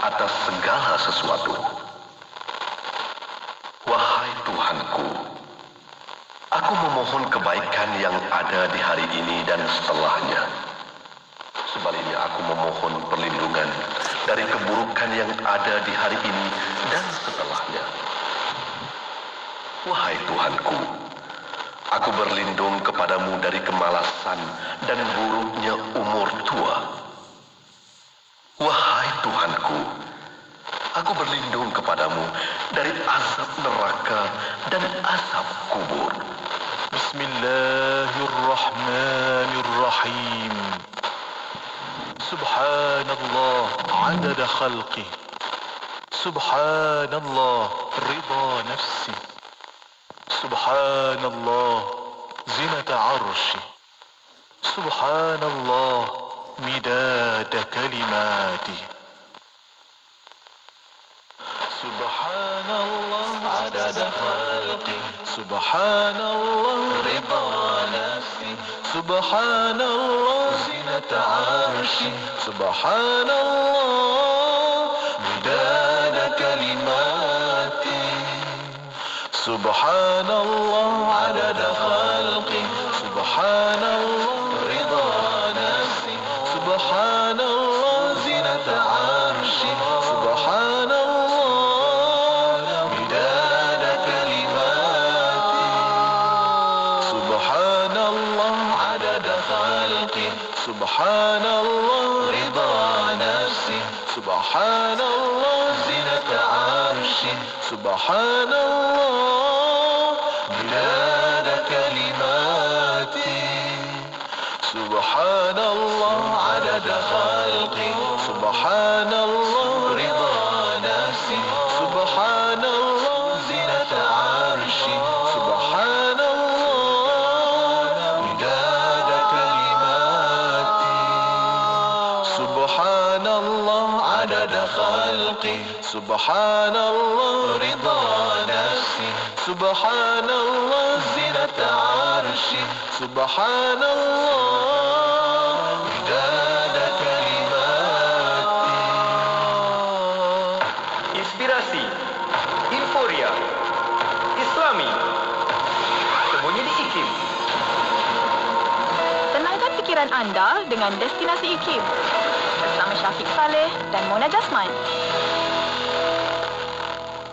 atas segala sesuatu. Wahai Tuhanku, aku memohon kebaikan yang ada di hari ini dan setelahnya. Sebaliknya aku memohon perlindungan dari keburukan yang ada di hari ini dan setelahnya. Wahai Tuhanku, aku berlindung kepadamu dari kemalasan dan buruknya umur tua. Wahai Tuhanku, aku berlindung kepadamu dari azab neraka dan azab kubur. Bismillahirrahmanirrahim. Subhanallah adada khalqih. Subhanallah rida nafsih. Subhanallah zinata arshih. Subhanallah midada kalimatih. Subhanallah adada khalqih. Subhanallah rida nafsih. Subhanallah zinata arshih. Subhanallah midada kalimatih. Subhanallah adada khalqih. Subhanallah rida nafsih. Subhanallah zinata arshih. Subhanallah midada kalimatih. Subhanallah adada khalqih. Subhanallah rida nafsih. Subhanallah zinata arshih. Subhanallah midada kalimatih. Subhanallah adada khalqih. Subhanallah rida nafsih. Subhanallah zinata arshih. Subhanallah midada kalimatih. Subhanallah adada khalqih. Subhanallah rida nafsih. Subhanallah zinata arshih. Subhanallah midada kalimatih. Inspirasi Inforia Islami, sembunyi di IKIM. Tenangkan fikiran anda dengan Destinasi IKIM bersama Syafiq Saleh dan Mona Jasman.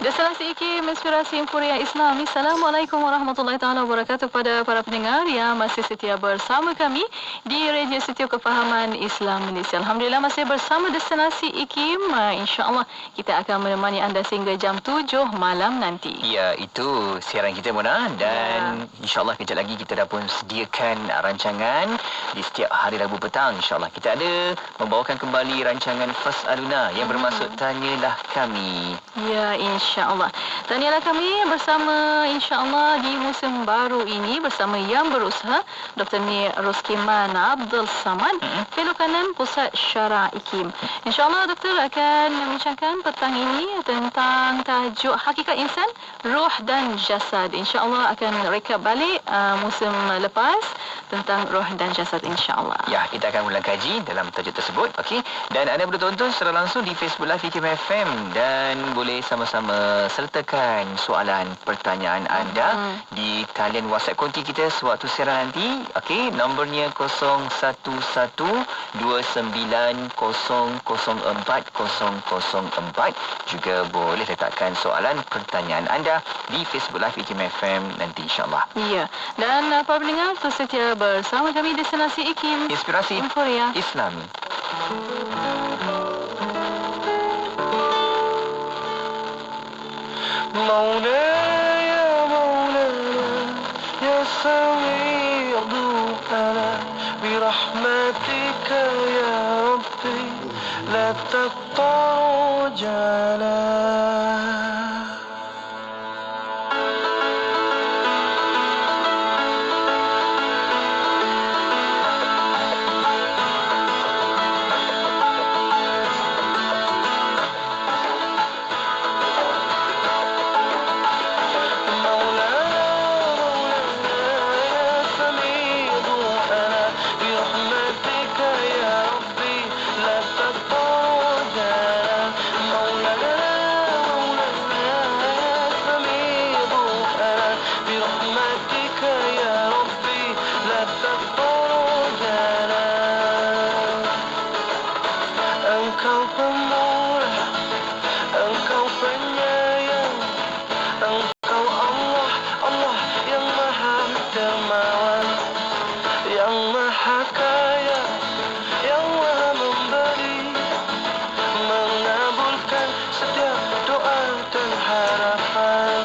Destinasi IKIM, Inspirasi Inforia Islami. Assalamualaikum warahmatullahi taala wabarakatuh kepada para pendengar yang masih setia bersama kami di Radio Setia Kefahaman Islam Malaysia. Alhamdulillah masih bersama Destinasi IKIM. InsyaAllah kita akan menemani anda sehingga jam 7 malam nanti. Ya, itu siaran kita, Mona. Dan insyaAllah kejap lagi kita dah pun sediakan rancangan di setiap hari Rabu petang. InsyaAllah kita ada membawakan kembali rancangan Fas'aluna yang bermaksud Tanyalah Kami. Ya, insyaAllah. Tanyalah Kami bersama insyaAllah di musim baru ini bersama yang berusaha Dr. Mir Roskiman Abdul Samad, Fellow Kanan Pusat Syara IKIM. InsyaAllah Doktor akan membincangkan petang ini tentang tajuk Hakikat Insan, Ruh dan Jasad. InsyaAllah akan rekap balik musim lepas tentang Ruh dan Jasad, insyaAllah. Ya, kita akan ulang kaji dalam tajuk tersebut. Okey. Dan anda boleh tonton secara langsung di Facebook Live IKIM FM dan boleh sama-sama sertakan soalan pertanyaan anda di talian WhatsApp konti kita sewaktu siaran nanti. Okey, nombornya 017129004004. Juga boleh letakkan soalan pertanyaan anda di Facebook Live IKIM FM nanti, insyaAllah. Ya, dan para pendengar terus setia bersama kami Destinasi IKIM, Inspirasi Inforia Islami. مولاي مولانا يا سميع دعانا برحمتك يا ربي لا تقطع جانا. Engkau pemurah, Engkau penyayang, Engkau Allah, Allah yang maha dermawan, yang maha kaya, yang maha memberi, mengabulkan setiap doa dan harapan.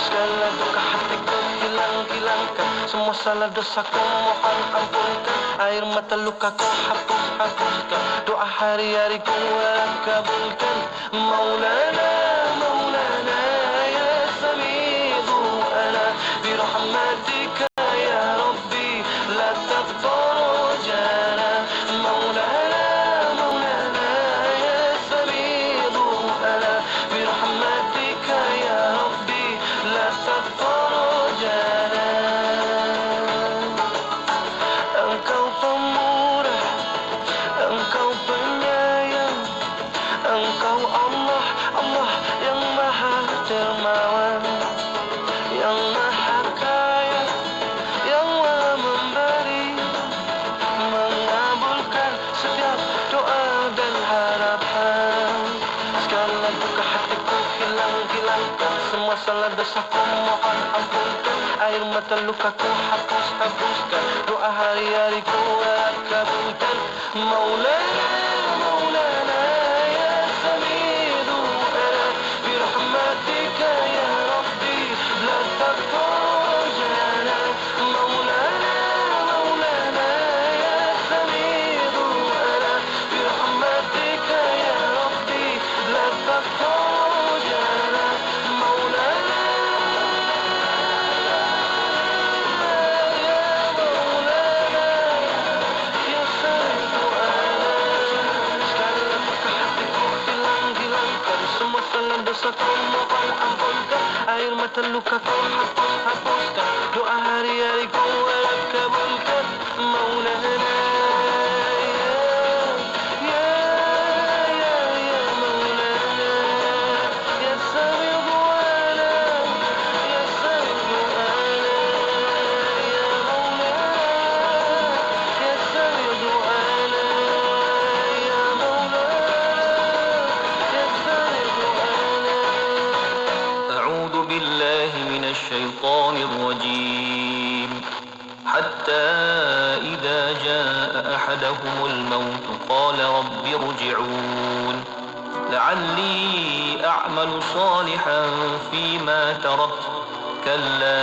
Segala duka hatiku hilangkan, semua salah dosaku mohon ampunkan, air mata lukaku hapuskan, doa hari-hariku kabulkan. Maulana, Maulana, ya Sami'u ana birahmatika ya Rabbi la tafrujana. Maulana, Maulana, ya Sami'u ana birahmatika ya Rabbi la tafrujana. Engkau pemurah, Engkau penyayang, Engkau Allah, Allah yang maha dermawan, yang maha kaya, yang maha memberi, mengabulkan setiap doa dan harapan. Segala duka hatiku hilangkan, semua salah dosaku mohon ampunkan, air mata lukaku hapuskan, doa hari-hariku kabulkan. Maulana, Maulana, ya Sami'u ana birahmatika ya Rabbi la tafrujana. Maulana, Maulana, ya Sami'u ana birahmatika ya Rabbi la tafrujana. Maulana, ya Maulana, ya Sami'u ana. Segala duka hatiku hilangkan, semua salah dosaku mohon ampunkan, air mata lukaku hapuskan, doa hari-hariku kabulkan. Maulana, ya Maulana, ya Sami'u ana, ya Sami'u ana, ya Maulana, ya Sami'u ana, ya Maulana, ya Sami'u ana. أعوذ بالله من الشيطان الرجيم. حتى إذا جاء أحدهم الموت قال رب ارجعون لعلي أعمل صالحا فيما تركت كلا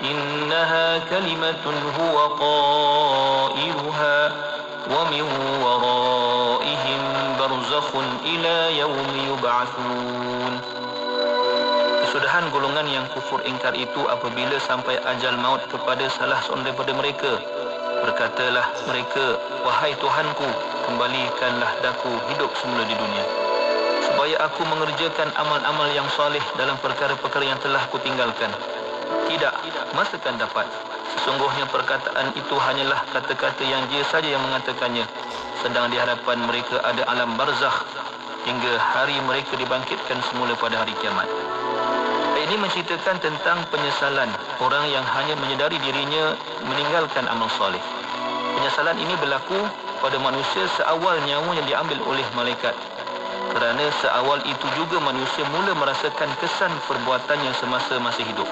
إنها كلمة هو قائلها ومن ورائهم برزخ إلى يوم يبعثون. Kesudahan golongan yang kufur ingkar itu apabila sampai ajal maut kepada salah seorang daripada mereka, berkatalah mereka, wahai Tuhanku, kembalikanlah daku hidup semula di dunia, supaya aku mengerjakan amal-amal yang soleh dalam perkara-perkara yang telah kutinggalkan. Tidak, masa akan dapat. Sesungguhnya perkataan itu hanyalah kata-kata yang dia saja yang mengatakannya, sedang di hadapan mereka ada alam barzakh hingga hari mereka dibangkitkan semula pada hari kiamat. Ini menceritakan tentang penyesalan orang yang hanya menyedari dirinya meninggalkan amal soleh. Penyesalan ini berlaku pada manusia seawal nyawa yang diambil oleh malaikat. Kerana seawal itu juga manusia mula merasakan kesan perbuatannya semasa masih hidup.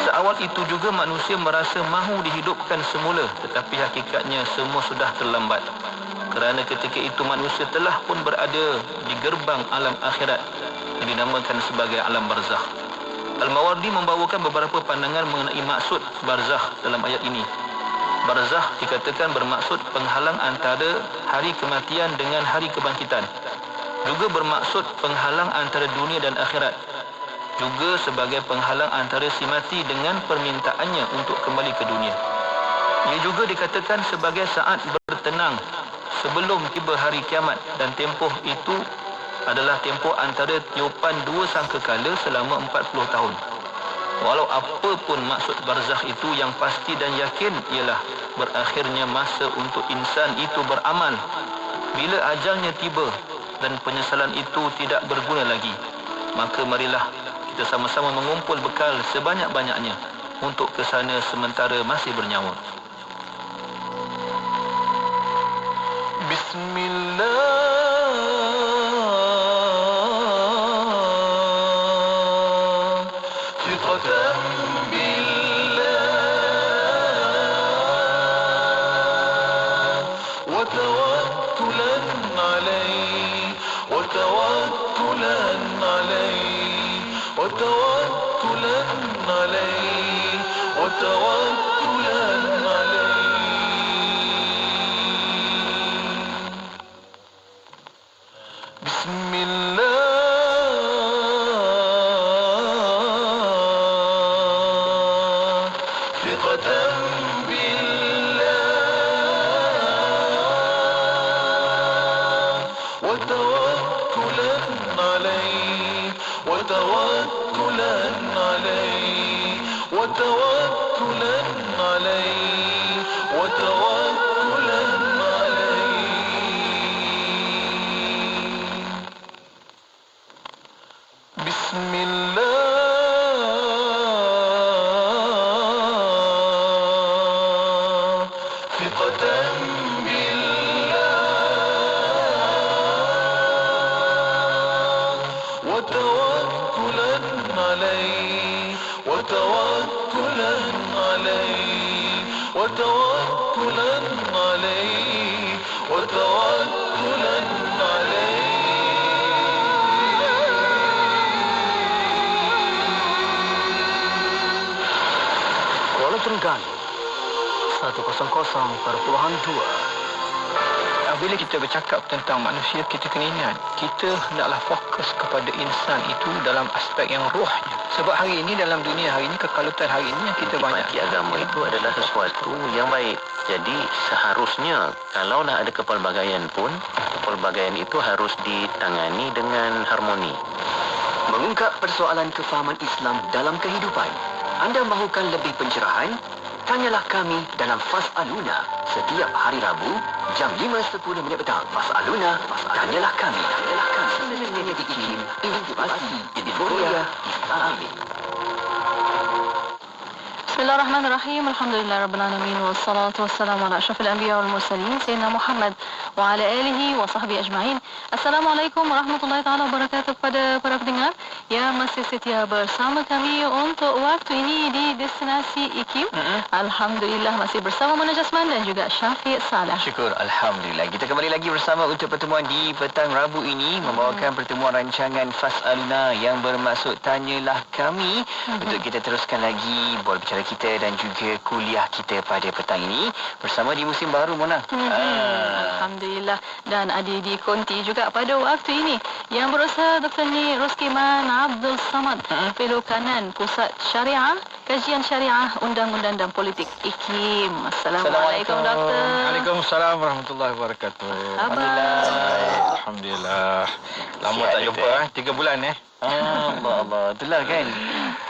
Seawal itu juga manusia merasa mahu dihidupkan semula, tetapi hakikatnya semua sudah terlambat. Kerana ketika itu manusia telah pun berada di gerbang alam akhirat yang dinamakan sebagai alam barzakh. Al-Mawardi membawakan beberapa pandangan mengenai maksud barzakh dalam ayat ini. Barzakh dikatakan bermaksud penghalang antara hari kematian dengan hari kebangkitan. Juga bermaksud penghalang antara dunia dan akhirat. Juga sebagai penghalang antara si mati dengan permintaannya untuk kembali ke dunia. Ia juga dikatakan sebagai saat bertenang sebelum tiba hari kiamat, dan tempoh itu adalah tempoh antara tiupan dua sangkakala selama 40 tahun. Walau apa pun maksud barzakh itu, yang pasti dan yakin ialah berakhirnya masa untuk insan itu beramal bila ajalnya tiba dan penyesalan itu tidak berguna lagi. Maka marilah kita sama-sama mengumpul bekal sebanyak-banyaknya untuk ke sana sementara masih bernyawa. Bismillah. وتوكلا عليه وتوكلا عليه بسم الله ثقة بالله وتوكلا عليه وتوكلا عليه وتوكلا عليه وتوكلا عليه بسم الله ثقة بالله وتوكلا عليه وتوكلا عليه وتوكلا عليه وتوكلا عليه Kuala Terengganu 100.2. Bila kita bercakap tentang manusia, kita kena ingat, kita hendaklah fokus kepada insan itu dalam aspek yang rohnya. Sebab hari ini, dalam dunia hari ini, kekalutan hari ini yang kita banyak. Intisipati agama itu adalah sesuatu yang baik. Jadi seharusnya kalaulah ada kepelbagaian pun, kepelbagaian itu harus ditangani dengan harmoni. Mengungkap persoalan kefahaman Islam dalam kehidupan. Anda mahukan lebih pencerahan? Tanyalah kami dalam Fas'aluna setiap hari Rabu jam 5.10 petang. Fas'aluna, tanyalah kami. Sebenarnya dikirim Intisipati Editorial Islami. Bismillahirrahmanirrahim. Alhamdulillahirabbil alamin wassalatu wassalamu ala asyrafil anbiya wal mursalin sayyidina Muhammad wa ala alihi wa sahbihi ajma'in. Assalamualaikum warahmatullahi taala wabarakatuh kepada para pendengar yang masih setia bersama kami untuk waktu ini di destinasi IQ. Alhamdulillah masih bersama Mona Jasman dan juga Syafiq Salah. Syukur, Alhamdulillah. Kita kembali lagi bersama untuk pertemuan di petang Rabu ini, membawakan pertemuan rancangan Fas'aluna yang bermaksud Tanyalah Kami, untuk kita teruskan lagi bola bicara kita dan juga kuliah kita pada petang ini bersama di musim baru, Mona. Alhamdulillah. Dan ada di konti juga pada waktu ini yang berusaha Dr. Ni Roskiman Abdul Samad, Fellow Kanan Pusat Syariah, Kajian Syariah, Undang-Undang dan Politik IKIM. Assalamualaikum, Doktor. Waalaikumsalam warahmatullahi wabarakatuh. Alhamdulillah. Lama Sihat, tak jumpa, 3 bulan Allah, itulah kan.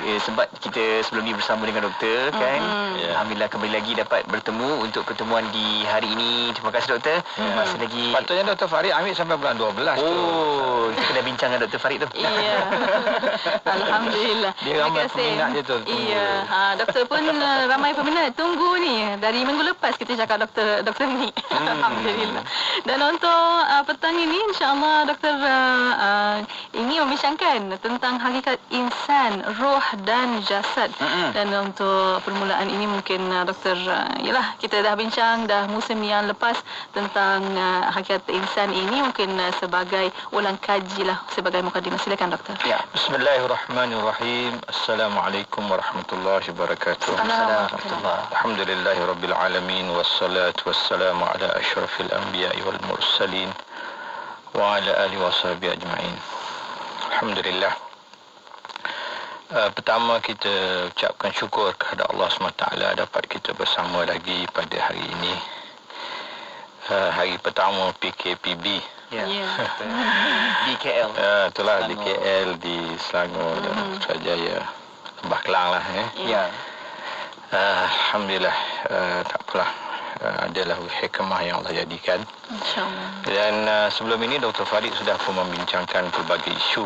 Sebab kita sebelum ni bersama dengan doktor kan. Alhamdulillah kembali lagi dapat bertemu untuk pertemuan di hari ini. Terima kasih doktor. Masih lagi. Patutnya Dr. Farid ambil sampai bulan 12 tu. Kita dah bincang dengan Dr. Farid tu. Iya. Alhamdulillah. Dia ramai peminat dia tu. Iya. Doktor pun ramai peminat tunggu ni. Dari minggu lepas kita cakap doktor ni. Alhamdulillah. Dan untuk petang ini insya-Allah doktor ini membincangkan tentang hakikat insan, roh dan jasad. Dan untuk permulaan ini mungkin doktor yalah kita dah bincang dah musim yang lepas tentang hakikat insan ini, mungkin sebagai ulang kaji lah sebagai mukadimah. Silakan doktor. Ya. Bismillahirrahmanirrahim. Assalamualaikum warahmatullahi wabarakatuh. Alhamdulillahirabbil alamin wassalatu wassalamu ala asyrafil anbiya'i wal mursalin wa ala alihi washabihi ajma'in. Alhamdulillah. Pertama kita ucapkan syukur kepada Allah SWT dapat kita bersama lagi pada hari ini. Hari pertama PKPB. Ya. Di KL. Itulah di KL, di Selangor dan Putrajaya, Lembah Kelang lah. Ya. Alhamdulillah, tak apalah. Adalah hikmah yang Allah jadikan. InsyaAllah. Dan sebelum ini Dr. Farid sudah pun membincangkan pelbagai isu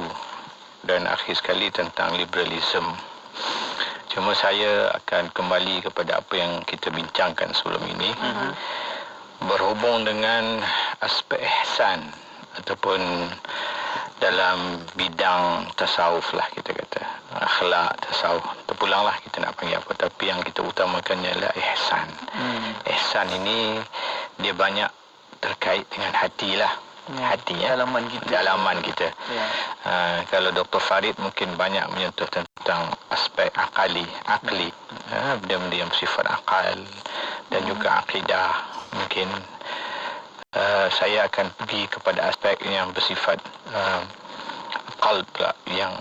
dan akhir sekali tentang liberalism. Cuma saya akan kembali kepada apa yang kita bincangkan sebelum ini. Berhubung dengan aspek ihsan ataupun dalam bidang tasawuf lah kita kata. Akhlak, tasawuf. Terpulanglah kita nak panggil apa. Tapi yang kita utamakannya adalah ihsan. Ihsan ini dia banyak terkait dengan hati lah. hati ya. Dalaman kita. Ya. Kalau Dr. Farid mungkin banyak menyentuh tentang aspek akli, benda-benda yang bersifat akal dan juga akidah. Mungkin saya akan pergi kepada aspek yang bersifat qalb pula, yang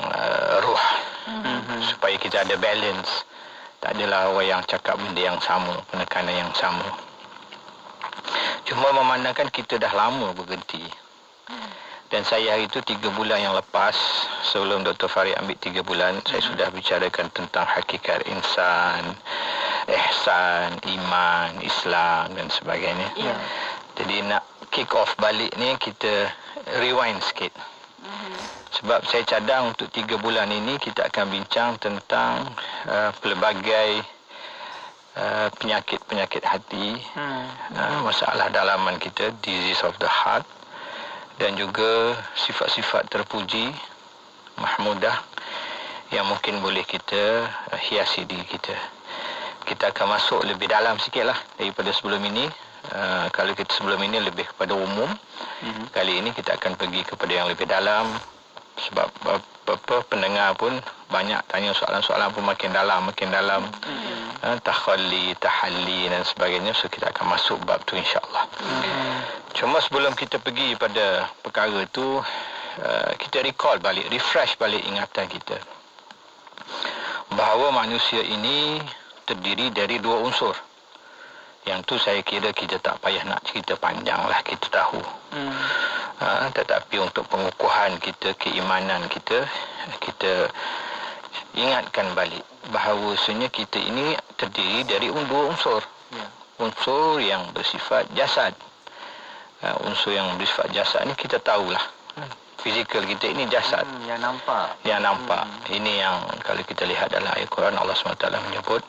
ruh, supaya kita ada balance. Tak adalah orang yang cakap benda yang sama, penekanan yang sama. Cuma memandangkan kita dah lama berhenti. Dan saya hari itu 3 bulan yang lepas, sebelum Dr. Farid ambil 3 bulan, saya sudah bicarakan tentang hakikat insan, ihsan, iman, Islam dan sebagainya. Jadi nak kick off balik ni, kita rewind sikit. Sebab saya cadang untuk 3 bulan ini kita akan bincang tentang pelbagai penyakit-penyakit hati, masalah dalaman kita, disease of the heart, dan juga sifat-sifat terpuji, mahmudah, yang mungkin boleh kita hiasi diri kita. Kita akan masuk lebih dalam sikit lah daripada sebelum ini. Kalau kita sebelum ini lebih kepada umum, kali ini kita akan pergi kepada yang lebih dalam. Sebab pendengar pun banyak tanya soalan-soalan pun makin dalam, takhalli, tahalli dan sebagainya. So kita akan masuk bab tu insya-Allah. Cuma sebelum kita pergi pada perkara tu, kita recall balik, refresh balik ingatan kita bahawa manusia ini terdiri dari 2 unsur. Yang tu saya kira kita tak payah nak cerita panjang lah, kita tahu. Tetapi untuk pengukuhan kita, keimanan kita, kita ingatkan balik bahawasanya kita ini terdiri dari 2 unsur. Unsur yang bersifat jasad. Unsur yang bersifat jasad ni kita tahulah. Fizikal kita ini jasad. Yang nampak. Ini yang kalau kita lihat dalam ayat Quran, Allah SWT menyebut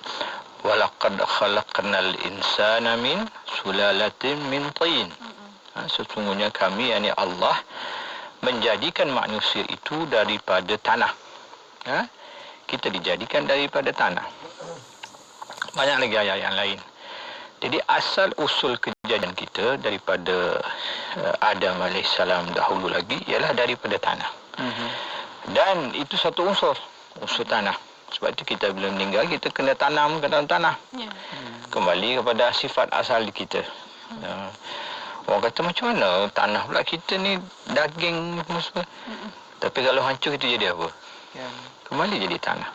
walaqad khalaqnal insana min sulalatin min tin. Sesungguhnya kami, yakni Allah, menjadikan manusia itu daripada tanah. Kita dijadikan daripada tanah. Banyak lagi ayat yang lain. Jadi asal usul kejadian kita daripada Adam AS dahulu lagi ialah daripada tanah. Dan itu satu unsur tanah. Sebab itu kita bila meninggal, kita kena tanam ke dalam tanah. Kembali kepada sifat asal kita. Orang kata macam mana tanah pula kita ni daging semua. Tapi kalau hancur itu jadi apa? Kembali jadi tanah.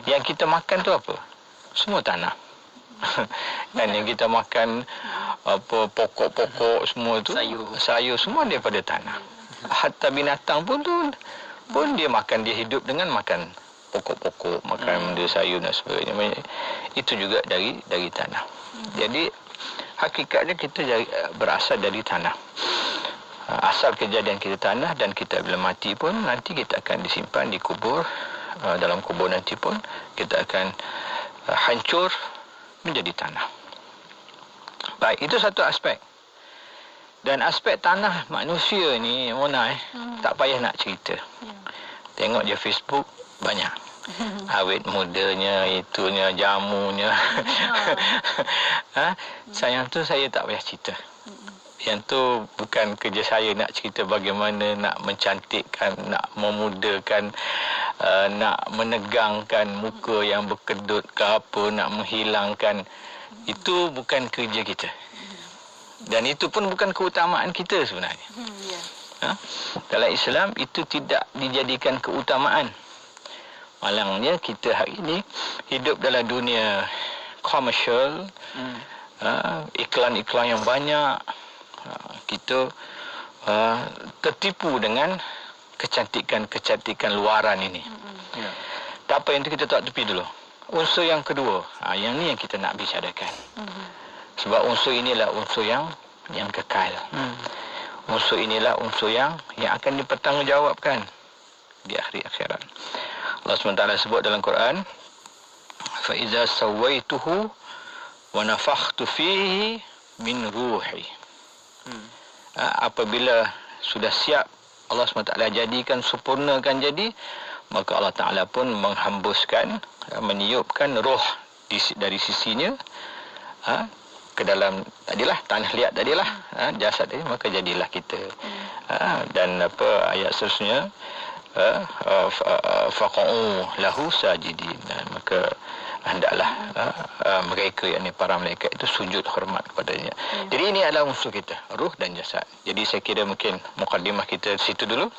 Yang kita makan tu apa? Semua tanah. Dan yang kita makan apa, pokok-pokok semua tu, sayur semua daripada tanah. Hatta binatang pun dia makan, dia hidup dengan makan pokok-pokok, makan benda sayur dan sebagainya. Itu juga dari tanah. Jadi hakikatnya kita berasal dari tanah. Asal kejadian kita tanah, dan kita bila mati pun nanti kita akan disimpan, dikubur. Dalam kubur nanti pun kita akan hancur menjadi tanah. Baik, itu satu aspek. Dan aspek tanah manusia ni, Mona, tak payah nak cerita. Tengok je Facebook, banyak. Awet mudanya, itunya, jamunya. Sayang tu saya tak payah cerita. Yang tu bukan kerja saya nak cerita bagaimana nak mencantikkan, nak memudakan, nak menegangkan muka yang berkedut ke apa, nak menghilangkan. Itu bukan kerja kita. Dan itu pun bukan keutamaan kita sebenarnya. Dalam Islam itu tidak dijadikan keutamaan. Malangnya kita hari ini hidup dalam dunia komersial, iklan-iklan yang banyak. Kita tertipu dengan kecantikan-kecantikan luaran ini. Tak apa, yang itu kita tak tepi dulu. Unsur yang kedua, yang ni yang kita nak bicarakan. Sebab unsur inilah unsur yang kekal. Unsur inilah unsur yang akan dipertanggungjawabkan di akhirat. Allah SWT sebut dalam Quran, fa iza sawaituhu wa nafakhtu fihi min ruhi. Apabila sudah siap Allah SWT jadikan, sempurnakan jadi, maka Allah Ta'ala pun menghembuskan, meniupkan roh dari sisinya, ke dalam tadilah tanah liat tadilah jasad tadi, maka jadilah kita. Dan apa ayat seterusnya, faqa'u lahu sajidin, maka hendaklah mereka, yakni para malaikat itu sujud hormat kepadanya. Jadi ini adalah unsur kita, ruh dan jasad. Jadi saya kira mungkin mukadimah kita situ dulu.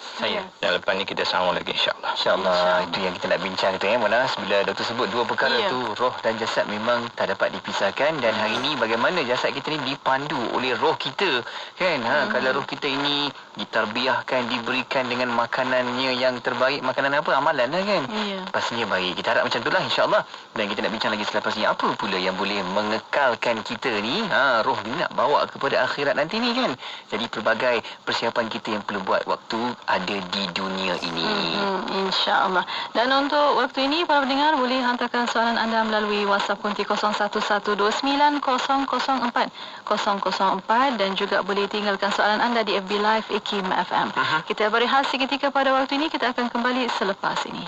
Dan lepas ni kita sambung lagi insya-Allah. InsyaAllah, itu yang kita nak bincang tu ya, Monas. Bila doktor sebut dua perkara tu, roh dan jasad memang tak dapat dipisahkan. Dan hari ini bagaimana jasad kita ni dipandu oleh roh kita, kan? Kalau roh kita ini ditarbiahkan, diberikan dengan makanannya yang terbaik, makanan apa? Amalan lah, kan? Pastinya baik. Kita harap macam itulah insya-Allah. Dan kita nak bincang lagi selepas ni, apa pula yang boleh mengekalkan kita ni, roh ni nak bawa kepada akhirat nanti ni, kan? Jadi pelbagai persiapan kita yang perlu buat waktu ada di dunia ini. InsyaAllah. Dan untuk waktu ini, para pendengar boleh hantarkan soalan anda melalui WhatsApp kunci 01129004 dan juga boleh tinggalkan soalan anda di FB Live IKIM FM. Kita berehat seketika pada waktu ini, kita akan kembali selepas ini.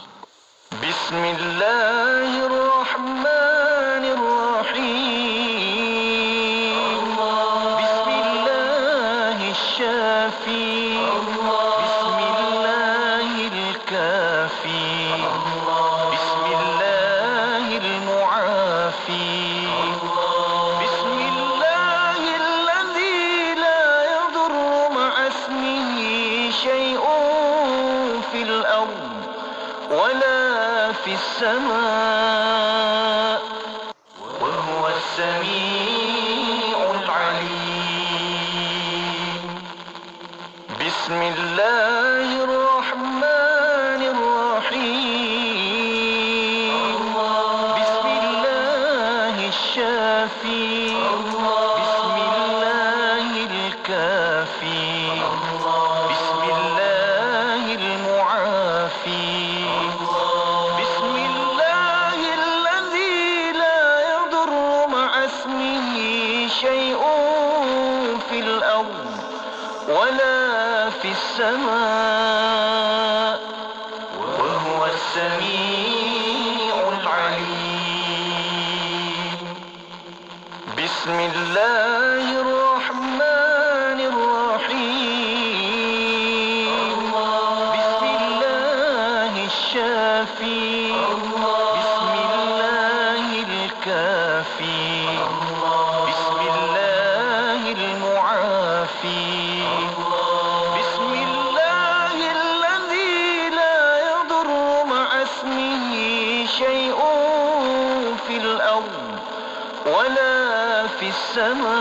Bismillahirrahmanirrahim. Bismillahirrahmanirrahim. السماء وهو السميع العليم بسم الله الرحمن الرحيم بسم الله الشافي بسم الله الكافي بسم الله المعافي السماء وهو السميع العليم بسم الله الرحمن الرحيم بسم الله الشافي بسم الله الكافي بسم الله المعافي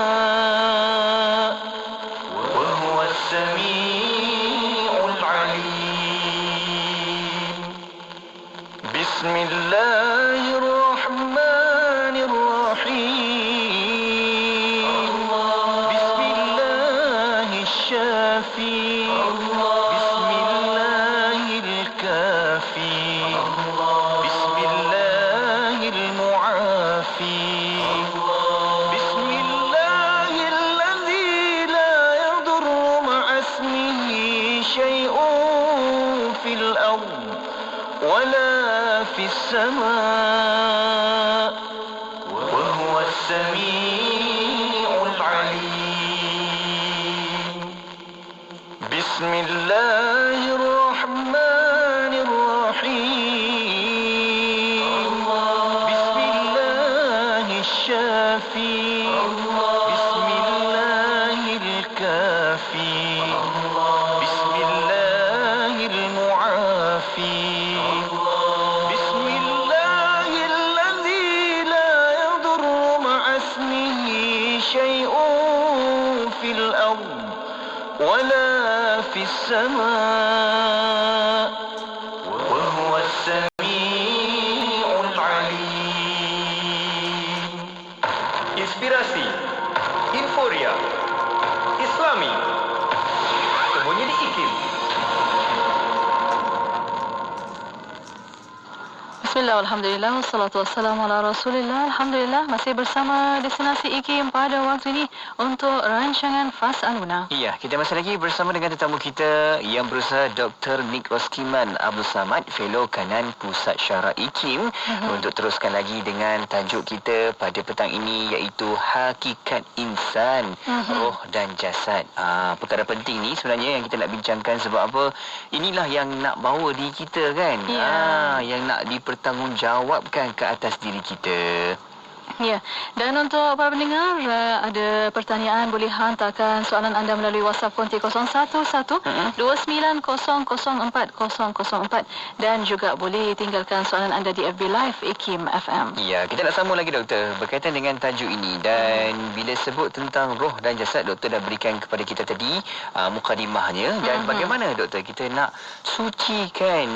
السماء وهو السميع العليم بسم الله الرحمن الرحيم بسم الله الشافي بسم الله الكافي بسم الله المعافي السماء وهو السميع العليم بسم الله الرحمن الرحيم بسم الله الشافي بسم الله الكافي بسم الله المعافي السماء وهو السميع العليم Inspirasi Inforia Islami semuanya di IKIM. Bismillah, alhamdulillah, wassalatu wassalamu ala rasulillah. Alhamdulillah, masih bersama Destinasi IKIM pada waktu ini untuk rancangan Fas'aluna. Ya, kita masih lagi bersama dengan tetamu kita yang berusaha Dr. Nik Roskiman Abdul Samad, Fellow Kanan Pusat Syarah IKIM, untuk teruskan lagi dengan tajuk kita pada petang ini iaitu Hakikat Insan, Roh dan Jasad. Perkara penting ni sebenarnya yang kita nak bincangkan sebab apa? Inilah yang nak bawa diri kita kan? Yang nak dipertanggungjawabkan ke atas diri kita. Ya, dan untuk para pendengar, ada pertanyaan boleh hantarkan soalan anda melalui WhatsApp konti 011-29004004 dan juga boleh tinggalkan soalan anda di FB Live IKIM FM. Ya, kita nak sambung lagi doktor berkaitan dengan tajuk ini, dan bila sebut tentang roh dan jasad, doktor dah berikan kepada kita tadi mukadimahnya, dan bagaimana doktor kita nak sucikan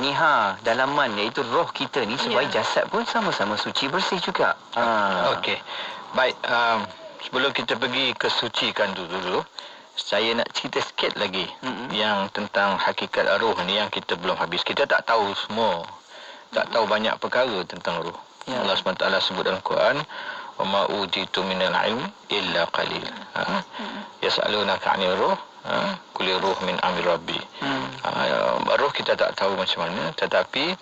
dalaman iaitu roh kita ni supaya jasad pun sama-sama suci bersih juga. Okey. Baik, sebelum kita pergi ke sucikan dulu, saya nak cerita sikit lagi yang tentang hakikat roh ni yang kita belum habis. Kita tak tahu semua. Tak tahu banyak perkara tentang roh. Allah SWT sebut dalam Quran, "Wa ma utitu minal ilmi illa qalil." Yas'alunaka 'anil ruh, qul ruh min amri rabbi. Roh kita tak tahu macam mana, tetapi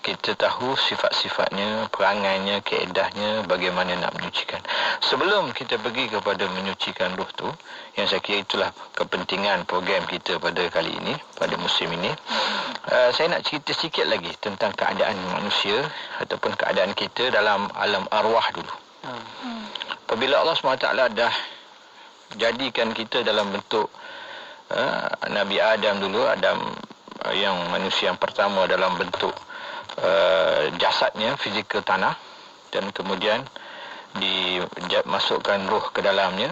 kita tahu sifat-sifatnya, perangainya, kaedahnya, bagaimana nak menyucikan. Sebelum kita pergi kepada menyucikan roh tu, yang saya kira itulah kepentingan program kita pada kali ini, pada musim ini, saya nak cerita sikit lagi tentang keadaan manusia ataupun keadaan kita dalam alam arwah dulu. Apabila Allah SWT dah jadikan kita dalam bentuk Nabi Adam dulu, Adam yang manusia yang pertama dalam bentuk jasadnya, fizikal tanah, dan kemudian dimasukkan roh ke dalamnya.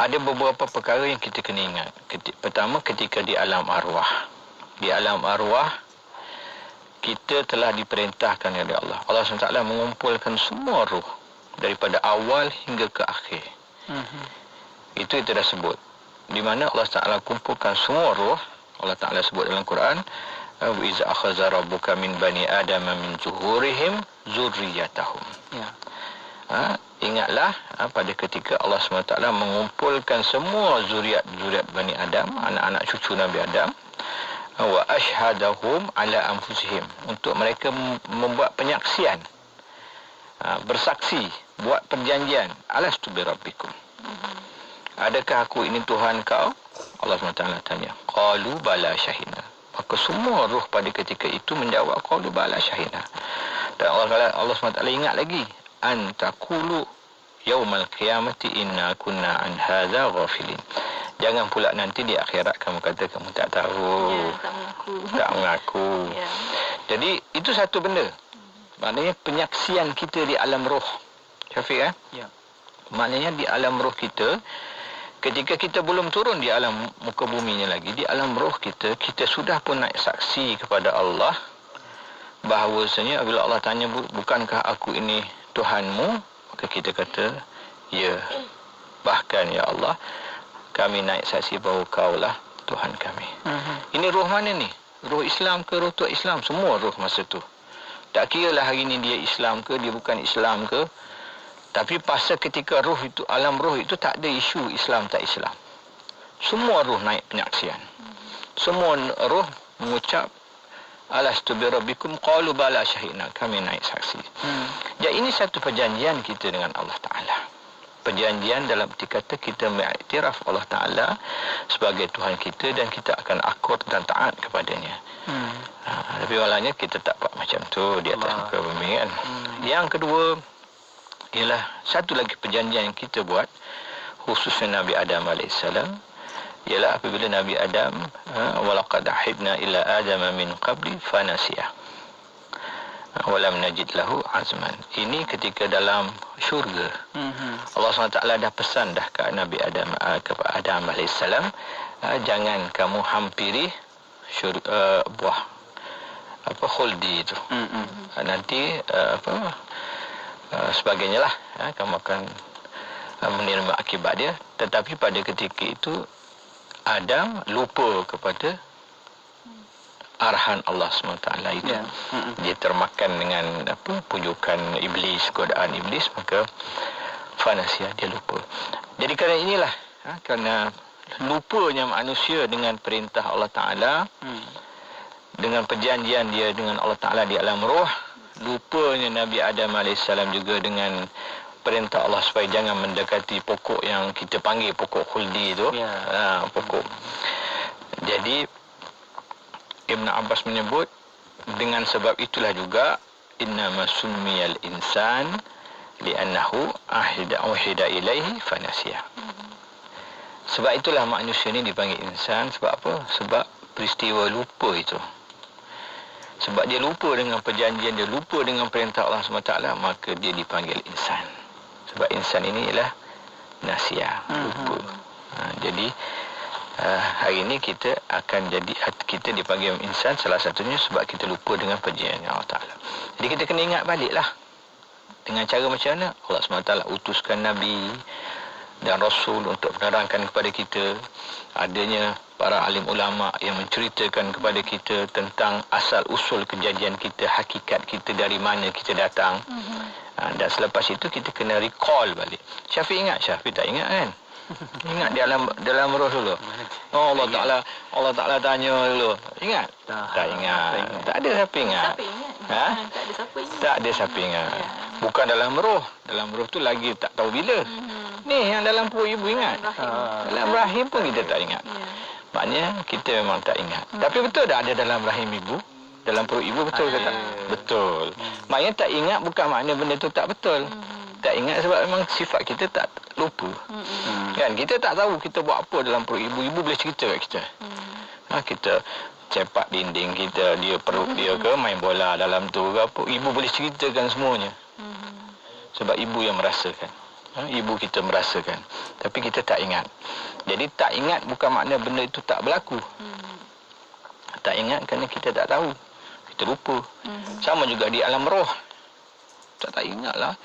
Ada beberapa perkara yang kita kena ingat. Pertama, ketika di alam arwah. Di alam arwah, kita telah diperintahkan oleh Allah. Allah SWT mengumpulkan semua roh daripada awal hingga ke akhir. Itu kita dah sebut. Di mana Allah Ta'ala kumpulkan semua roh. Allah Ta'ala sebut dalam Quran, "Wa iza akhadha rabbuka min bani adama min zuhurihim zurriyatahum." Ingatlah pada ketika Allah SWT mengumpulkan semua zuriat Bani Adam, anak-anak cucu Nabi Adam, wa ashhadahum ala anfusihim, untuk mereka membuat penyaksian, bersaksi, buat perjanjian, alastu bi rabbikum, adakah aku ini Tuhan kau? Allah SWT tanya, qalu bala syahidna. Maka semua roh pada ketika itu menjawab, qalu bala syahidna. Dan Allah SWT ingat lagi, an taqulu yaumal qiyamati inna kunna an hadza ghafilin. Jangan pula nanti di akhirat kamu kata kamu tak tahu, tak mengaku. Jadi itu satu benda. Maknanya penyaksian kita di alam roh. Syafiq maknanya di alam roh kita, ketika kita belum turun di alam muka buminya lagi, di alam roh kita, kita sudah pun naik saksi kepada Allah bahawasanya bila Allah tanya, bukankah aku ini Tuhanmu? Maka kita kata, ya. Bahkan ya Allah, kami naik saksi bahawa kaulah Tuhan kami. Ini roh mana ni? Roh Islam ke roh tak Islam? Semua roh masa tu. Tak kira lah hari ni dia Islam ke, dia bukan Islam ke. Tapi pasal ketika roh itu, alam roh itu tak ada isu Islam tak Islam. Semua roh naik penyaksian. Semua roh mengucap, alastu bi rabbikum, qalu bala syahidna, kami naik saksi. Jadi ini satu perjanjian kita dengan Allah Ta'ala. Perjanjian dalam arti kata kita mengiktiraf Allah Ta'ala sebagai Tuhan kita dan kita akan akur dan taat kepadanya. Tapi walanya kita tak buat macam tu di atas muka bumi kan. Yang kedua ialah satu lagi perjanjian yang kita buat, khususnya Nabi Adam AS, ialah apabila Nabi Adam, walaqad ahidna ila adama min qabli fanasiya walam najid lahu azman. Ini ketika dalam syurga. Allah SWT dah pesan dah ke Nabi Adam, kepada Adam AS, jangan kamu hampiri buah khuldi itu. Nanti sebagainya lah, kamu akan menerima akibat dia. Tetapi pada ketika itu Adam lupa kepada arahan Allah SWT itu. Dia termakan dengan pujukan iblis, godaan iblis, maka fanasiya, dia lupa. Jadi kerana inilah, kerana lupanya manusia dengan perintah Allah Ta'ala, dengan perjanjian dia dengan Allah Ta'ala di alam roh, lupanya Nabi Adam AS juga dengan perintah Allah supaya jangan mendekati pokok yang kita panggil pokok khuldi itu. Pokok. Jadi Ibn Abbas menyebut, dengan sebab itulah juga innama summiyal insan li'annahu ahida ilaihi fanasiya. Sebab itulah manusia ni dipanggil insan. Sebab apa? Sebab peristiwa lupa itu. Sebab dia lupa dengan perjanjian, dia lupa dengan perintah Allah SWT, maka dia dipanggil insan. Sebab insan ini ialah nasiya, lupa. Jadi hari ini kita akan kita dipanggil insan, salah satunya sebab kita lupa dengan perjanjian Allah Ta'ala. Jadi kita kena ingat baliklah. Dengan cara macam mana? Allah SWT utuskan Nabi dan Rasul untuk menerangkan kepada kita, adanya para alim ulama yang menceritakan kepada kita tentang asal usul kejadian kita, hakikat kita, dari mana kita datang. Dan selepas itu kita kena recall balik. Syafiq ingat? Syafiq tak ingat kan? Ingat dalam roh dulu. Allah Ta'ala tanya dulu. Ingat? Tak ingat. Tak ada siapa ingat. Tak ada siapa ingat. Bukan dalam roh. Dalam roh tu lagi tak tahu bila. Ni yang dalam perut ibu ingat. Dalam rahim pun kita tak ingat. Maknanya kita memang tak ingat. Tapi betul tak ada dalam rahim ibu? Dalam perut ibu betul ke tak? Betul. Maknanya tak ingat bukan makna benda tu tak betul. Tak ingat sebab memang sifat kita tak lupa. Kan kita tak tahu kita buat apa dalam perut ibu. Ibu boleh cerita kat kita. Kita cepak dinding kita, dia perut dia ke, main bola dalam tu ke apa, ibu boleh ceritakan semuanya. Sebab ibu yang merasakan. Ibu kita merasakan. Tapi kita tak ingat. Jadi tak ingat bukan makna benda itu tak berlaku. Tak ingat kerana kita tak tahu. Kita lupa. Sama juga di alam roh. Tak ingatlah.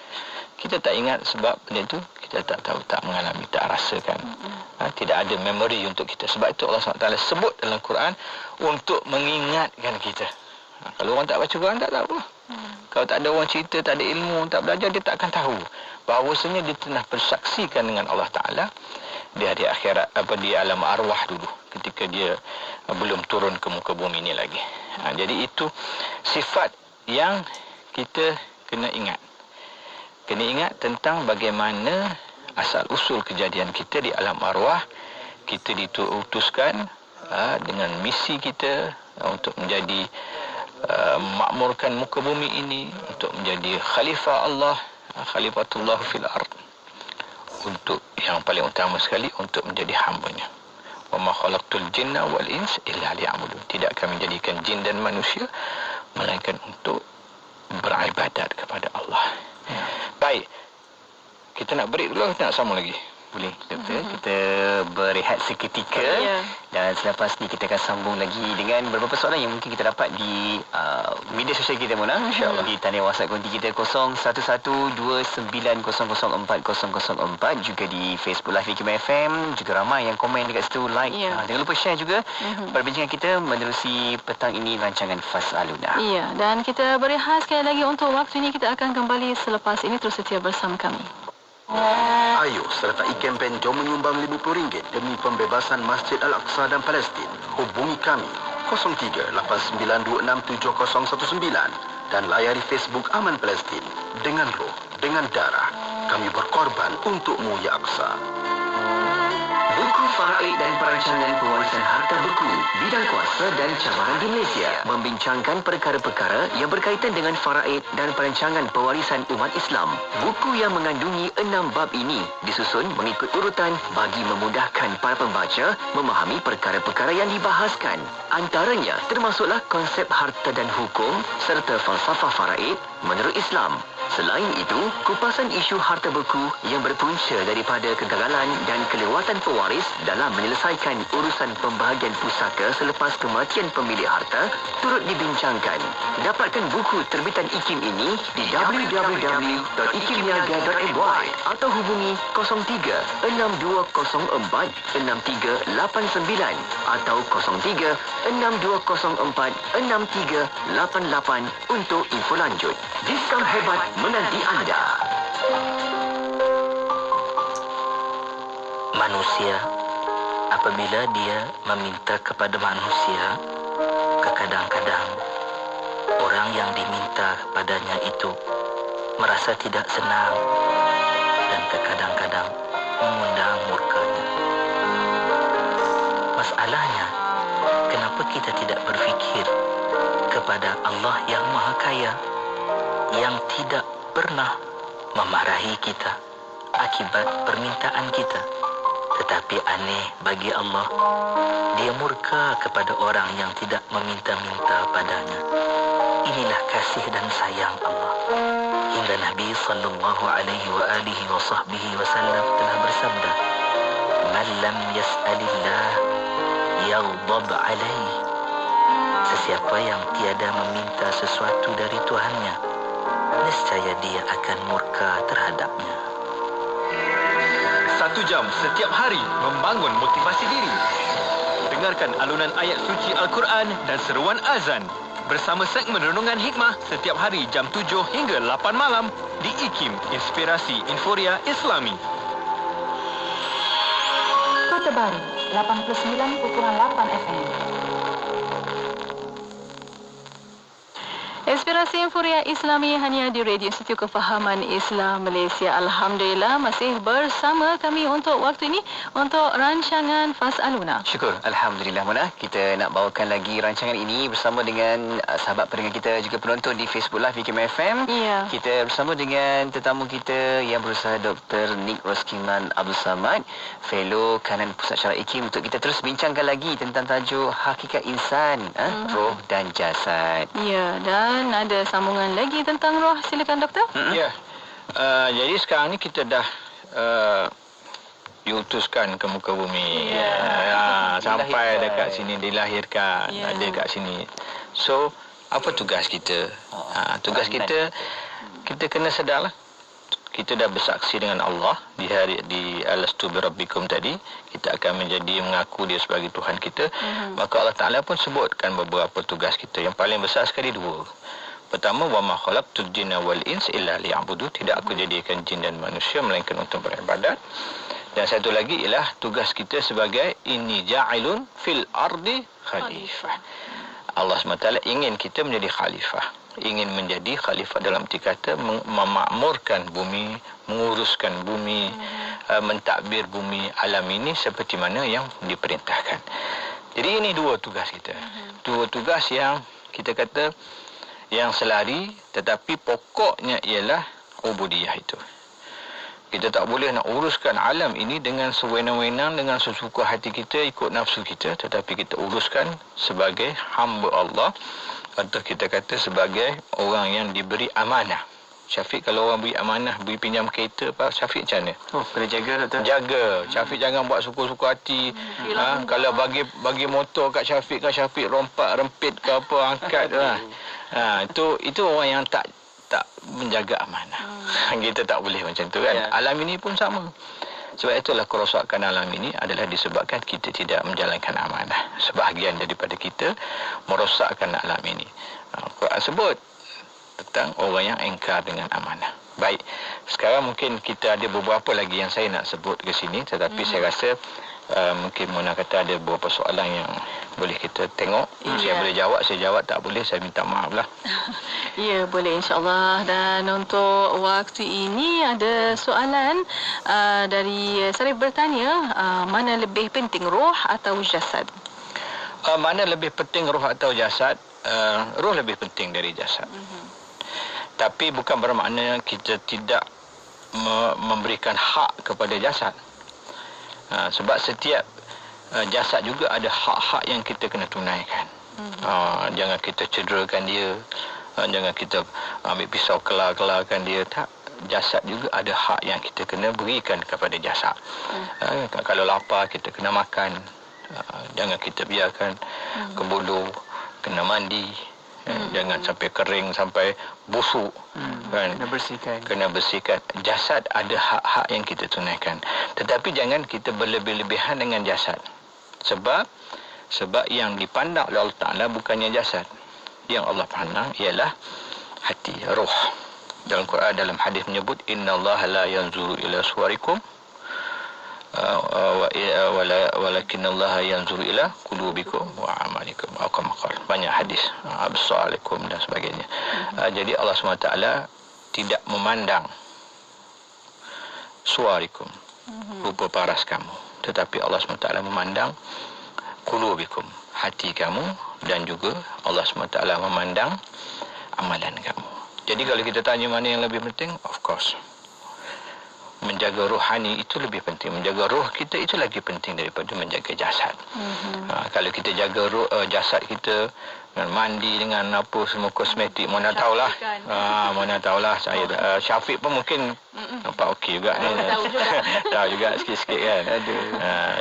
Kita tak ingat sebab benda itu kita tak tahu, tak mengalami, tak rasakan. Tidak ada memori untuk kita. Sebab itu Allah SWT sebut dalam Quran untuk mengingatkan kita. Kalau orang tak baca Quran tak tahu. Kalau tak ada orang cerita, tak ada ilmu, tak belajar, dia tak akan tahu bahawasanya dia telah bersaksikan dengan Allah Ta'ala di hari akhirat, di alam arwah dulu, ketika dia belum turun ke muka bumi ini lagi. Jadi itu sifat yang kita kena ingat. Kena ingat tentang bagaimana asal usul kejadian kita di alam arwah. Kita diutuskan dengan misi kita untuk menjadi makmurkan muka bumi ini, untuk menjadi khalifah Allah, khalifatullah fil ard, untuk yang paling utama sekali untuk menjadi hamba-Nya. Wa ma khalaqtul jinna wal ins illa liya'budun. Tidak kami jadikan jin dan manusia melainkan untuk beribadat kepada Allah. Baik. Kita nak break dulu, kita nak sambung lagi. Boleh, doktor. Kita berehat seketika. Dan selepas ni kita akan sambung lagi dengan beberapa soalan yang mungkin kita dapat di media sosial kita, Mona. InsyaAllah. Di talian WhatsApp konti kita 0112940004. Juga di Facebook Live Hikmah FM. Juga ramai yang komen dekat situ, like. Jangan lupa share juga perbincangan kita menerusi petang ini rancangan Fas'aluna. Dan kita berehat sekali lagi untuk waktu ini. Kita akan kembali selepas ini. Terus setia bersama kami. Ayo sertai kempen Jom Menyumbang RM50 demi pembebasan Masjid Al-Aqsa dan Palestin. Hubungi kami 0389267019 dan layari Facebook Aman Palestin. Dengan roh, dengan darah, kami berkorban untukmu ya Aqsa. Buku Faraid dan Perancangan Pewarisan Harta Beku, Bidang Kuasa dan Cabaran di Malaysia membincangkan perkara-perkara yang berkaitan dengan faraid dan perancangan pewarisan umat Islam. Buku yang mengandungi 6 bab ini disusun mengikut urutan bagi memudahkan para pembaca memahami perkara-perkara yang dibahaskan. Antaranya termasuklah konsep harta dan hukum serta falsafah faraid menurut Islam, Selain itu, kupasan isu harta buku yang berpunca daripada kegagalan dan kelewatan pewaris dalam menyelesaikan urusan pembahagian pusaka selepas kematian pemilik harta turut dibincangkan. Dapatkan buku terbitan IKIM ini di www.ikimniaga.my atau hubungi 03 6204 6389 atau 03 6204 6388 untuk info lanjut. Diskaun hebat menanti anda. Manusia, apabila dia meminta kepada manusia, kadang-kadang orang yang diminta kepadanya itu merasa tidak senang dan kadang-kadang mengundang murkanya. Masalahnya, kenapa kita tidak berfikir kepada Allah yang Maha Kaya, yang tidak pernah memarahi kita akibat permintaan kita. Tetapi aneh bagi Allah, Dia murka kepada orang yang tidak meminta-minta padanya. Inilah kasih dan sayang Allah. Hingga Nabi sallallahu alaihi wa alihi wa sahbihi wasallam telah bersabda, "Man lam yas'alillah yaghdab alaihi." Sesiapa yang tiada meminta sesuatu dari Tuhannya, nescaya dia akan murka terhadapnya. 1 jam setiap hari membangun motivasi diri. Dengarkan alunan ayat suci Al-Quran dan seruan azan bersama segmen Renungan Hikmah setiap hari jam 7 hingga 8 malam di IKIM, Inspirasi Inforia Islami. Kota Baru 89.8 FM. Inspirasi Inforia Islami hanya di Radio Institut Kefahaman Islam Malaysia. Alhamdulillah masih bersama kami untuk waktu ini untuk rancangan Fas'aluna. Syukur. Alhamdulillah Mona. Kita nak bawakan lagi rancangan ini bersama dengan sahabat pendengar kita juga penonton di Facebook Live IKIM FM. Ya. Kita bersama dengan tetamu kita yang berusaha Dr. Nik Roskiman Abdul Samad, Fellow Kanan Pusat Syarah IKIM, untuk kita terus bincangkan lagi tentang tajuk Hakikat Insan, Roh dan Jasad. Ya, dan ada sambungan lagi tentang roh. Silakan doktor. Ya. Jadi sekarang ni kita dah diutuskan ke muka bumi. Sampai dekat sini dilahirkan, ada kat sini. So, apa tugas kita? Tugas kita kena sedarlah. Kita dah bersaksi dengan Allah di Alastu Birabbikum tadi, kita akan mengaku dia sebagai Tuhan kita. Maka Allah Ta'ala pun sebutkan beberapa tugas kita. Yang paling besar sekali 2. Pertama, wa ma khalaqtul jinna wal ins illa liya'budu. Tidak aku jadikan jin dan manusia melainkan untuk beribadat. Dan satu lagi ialah tugas kita sebagai inni ja'ilun fil ardi khalifah. Allah SWT ingin kita menjadi khalifah. Ingin menjadi khalifah dalam arti kata memakmurkan bumi, menguruskan bumi, mentadbir bumi alam ini seperti mana yang diperintahkan. Jadi ini 2 tugas kita. 2 tugas yang kita kata yang selari, tetapi pokoknya ialah ubudiyah itu. Kita tak boleh nak uruskan alam ini dengan sewenang-wenang, dengan sesuka hati kita, ikut nafsu kita, tetapi kita uruskan sebagai hamba Allah, atau kita kata sebagai orang yang diberi amanah. Syafiq, kalau orang beri amanah, beri pinjam kereta, Pak Syafiq macam mana? Kena jaga doktor. Jaga. Syafiq jangan buat suka-suka hati. Kalau bagi motor kat Syafiq, kan Syafiq rompak, rempit ke apa, angkat lah. Itu orang yang tak menjaga amanah. Kita tak boleh macam tu kan. Alam ini pun sama. Sebab itulah kerosakan alam ini adalah disebabkan kita tidak menjalankan amanah. Sebahagian daripada kita merosakkan alam ini. Quran sebut tentang orang yang engkar dengan amanah. Baik, sekarang mungkin kita ada beberapa lagi yang saya nak sebut ke sini, tetapi saya rasa mungkin Mona kata ada beberapa soalan yang boleh kita tengok. Saya boleh jawab, saya jawab tak boleh, saya minta maaf lah. Ya, boleh insyaAllah. Dan untuk waktu ini ada soalan dari Sarif bertanya, mana lebih penting, roh atau jasad? Mana lebih penting, roh atau jasad? Roh lebih penting dari jasad. Tapi bukan bermakna kita tidak memberikan hak kepada jasad. Sebab setiap jasad juga ada hak-hak yang kita kena tunaikan. Jangan kita cederakan dia Jangan kita ambil pisau kelar-kelarkan dia. Tak. Jasad juga ada hak yang kita kena berikan kepada jasad. Kalau lapar kita kena makan. Jangan kita biarkan kebodoh, kena mandi. Jangan sampai kering, sampai busuk. Kan? Kena bersihkan. Jasad ada hak-hak yang kita tunaikan. Tetapi jangan kita berlebih-lebihan dengan jasad. Sebab yang dipandang oleh Allah Ta'ala bukannya jasad. Yang Allah pandang ialah hati, roh. Dalam Quran, dalam hadis menyebut innallaha la yanzuru ila suwarikum walakinallaha yanzuru ila qulubikum wa amalikum. Banyak hadis, absalikum dan sebagainya. Jadi Allah SWT tidak memandang suwarikum, rupa paras kamu, tetapi Allah SWT memandang qulubikum, hati kamu, dan juga Allah SWT memandang amalan kamu. Jadi kalau kita tanya mana yang lebih penting, of course menjaga rohani itu lebih penting. Menjaga roh kita itu lagi penting daripada menjaga jasad. Kalau kita jaga jasad kita dengan mandi, dengan apa semua kosmetik, mana tahulah. Mana tahulah saya Syafiq pun mungkin nampak okey juga ni. Tahu juga sikit-sikit kan.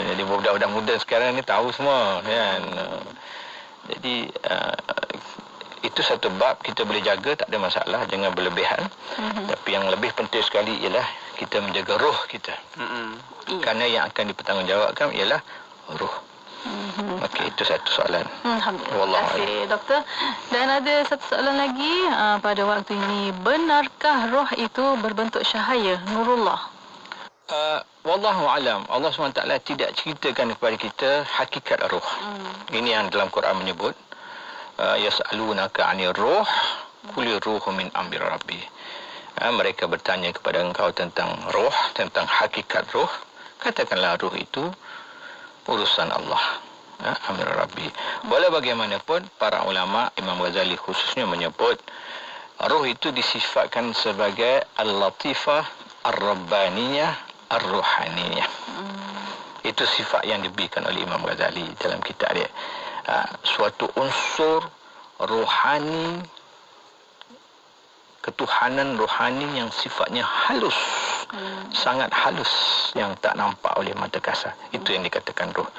Jadi budak-budak muda sekarang ni tahu semua kan. Jadi itu satu bab kita boleh jaga, tak ada masalah, jangan berlebihan. Tapi yang lebih penting sekali ialah kita menjaga roh kita. Kerana yang akan dipertanggungjawabkan ialah roh. Okey, itu satu soalan. Alhamdulillah. Terima kasih, Doktor. Dan ada satu soalan lagi pada waktu ini. Benarkah roh itu berbentuk cahaya, nurullah? Wallahu alam. Allah SWT tidak ceritakan kepada kita hakikat roh. Ini yang dalam Quran menyebut yas'alunaka 'anir ruh qul ruhu min amri rabbi. Mereka bertanya kepada engkau tentang roh, tentang hakikat roh. Katakanlah roh itu urusan Allah, amri rabbi. Walau bagaimanapun para ulama, Imam Ghazali khususnya menyebut roh itu disifatkan sebagai al-latifah ar-rabbaniyah ar-ruhaniyah. Itu sifat yang diberikan oleh Imam Ghazali dalam kitab dia. Suatu unsur rohani, ketuhanan rohani yang sifatnya halus, sangat halus, yang tak nampak oleh mata kasar. Itu yang dikatakan roh.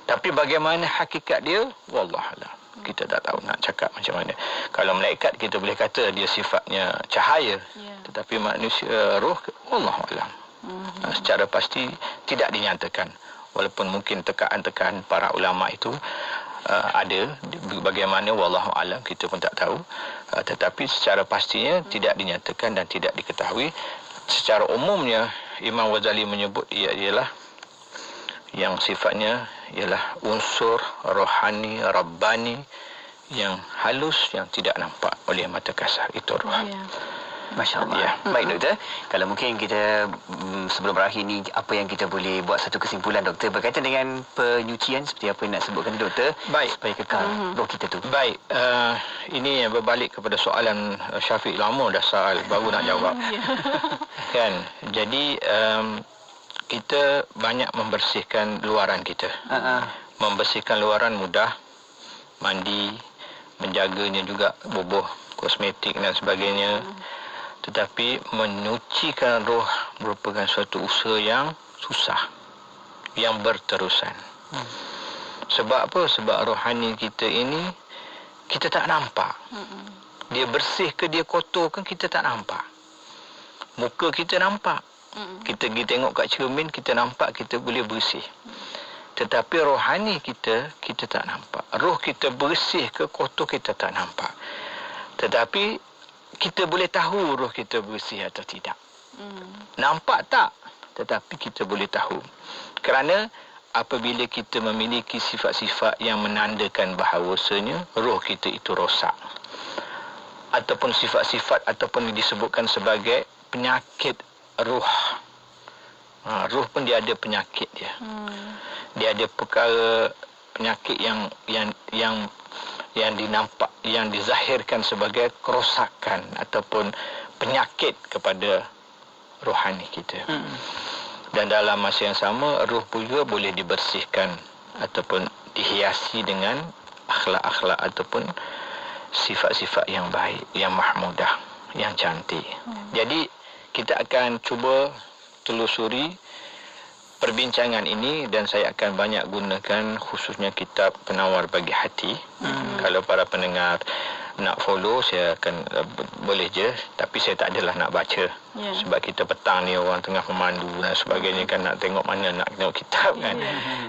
Tapi bagaimana hakikat dia, wallahualam, kita tak tahu nak cakap macam mana. Kalau malaikat kita boleh kata dia sifatnya cahaya, tetapi manusia roh, wallahualam, secara pasti tidak dinyatakan. Walaupun mungkin tekaan-tekaan para ulama itu ada, bagaimana wallahu alam kita pun tak tahu, tetapi secara pastinya tidak dinyatakan dan tidak diketahui. Secara umumnya Imam Ghazali menyebut ia ialah yang sifatnya ialah unsur rohani rabbani yang halus, yang tidak nampak oleh mata kasar. Itu roh. Masya Allah. Baik, Doktor. Kalau mungkin kita sebelum berakhir ni, apa yang kita boleh buat satu kesimpulan, Doktor, berkaitan dengan penyucian seperti apa yang nak sebutkan Doktor. Baik. Supaya kekal roh kita tu. Baik. Ini berbalik kepada soalan Syafiq lama dah soal, baru nak jawab. Kan? Jadi kita banyak membersihkan luaran kita. Membersihkan luaran mudah. Mandi, menjaganya juga, bubuh kosmetik dan sebagainya. Tetapi menyucikan roh merupakan suatu usaha yang susah, yang berterusan. Sebab apa? Sebab rohani kita ini kita tak nampak. Dia bersih ke dia kotor ke kita tak nampak. Muka kita nampak. Kita pergi tengok kat cermin, kita nampak kita boleh bersih. Tetapi rohani kita tak nampak. Roh kita bersih ke kotor kita tak nampak. Tetapi kita boleh tahu roh kita bersih atau tidak. Nampak tak? Tetapi kita boleh tahu. Kerana apabila kita memiliki sifat-sifat yang menandakan bahawasanya roh kita itu rosak, ataupun sifat-sifat ataupun disebutkan sebagai penyakit roh. Roh pun dia ada penyakit dia. Dia ada perkara penyakit yang dinampak, yang dizahirkan sebagai kerosakan ataupun penyakit kepada rohani kita. Dan dalam masa yang sama, roh juga boleh dibersihkan ataupun dihiasi dengan akhlak-akhlak ataupun sifat-sifat yang baik, yang mahmudah, yang cantik. Jadi kita akan cuba telusuri perbincangan ini dan saya akan banyak gunakan khususnya kitab Penawar Bagi Hati. Kalau para pendengar nak follow, saya akan boleh je, tapi saya tak adalah nak baca. Sebab kita petang ni orang tengah memandu dan sebagainya kan, nak tengok mana nak tengok kitab kan.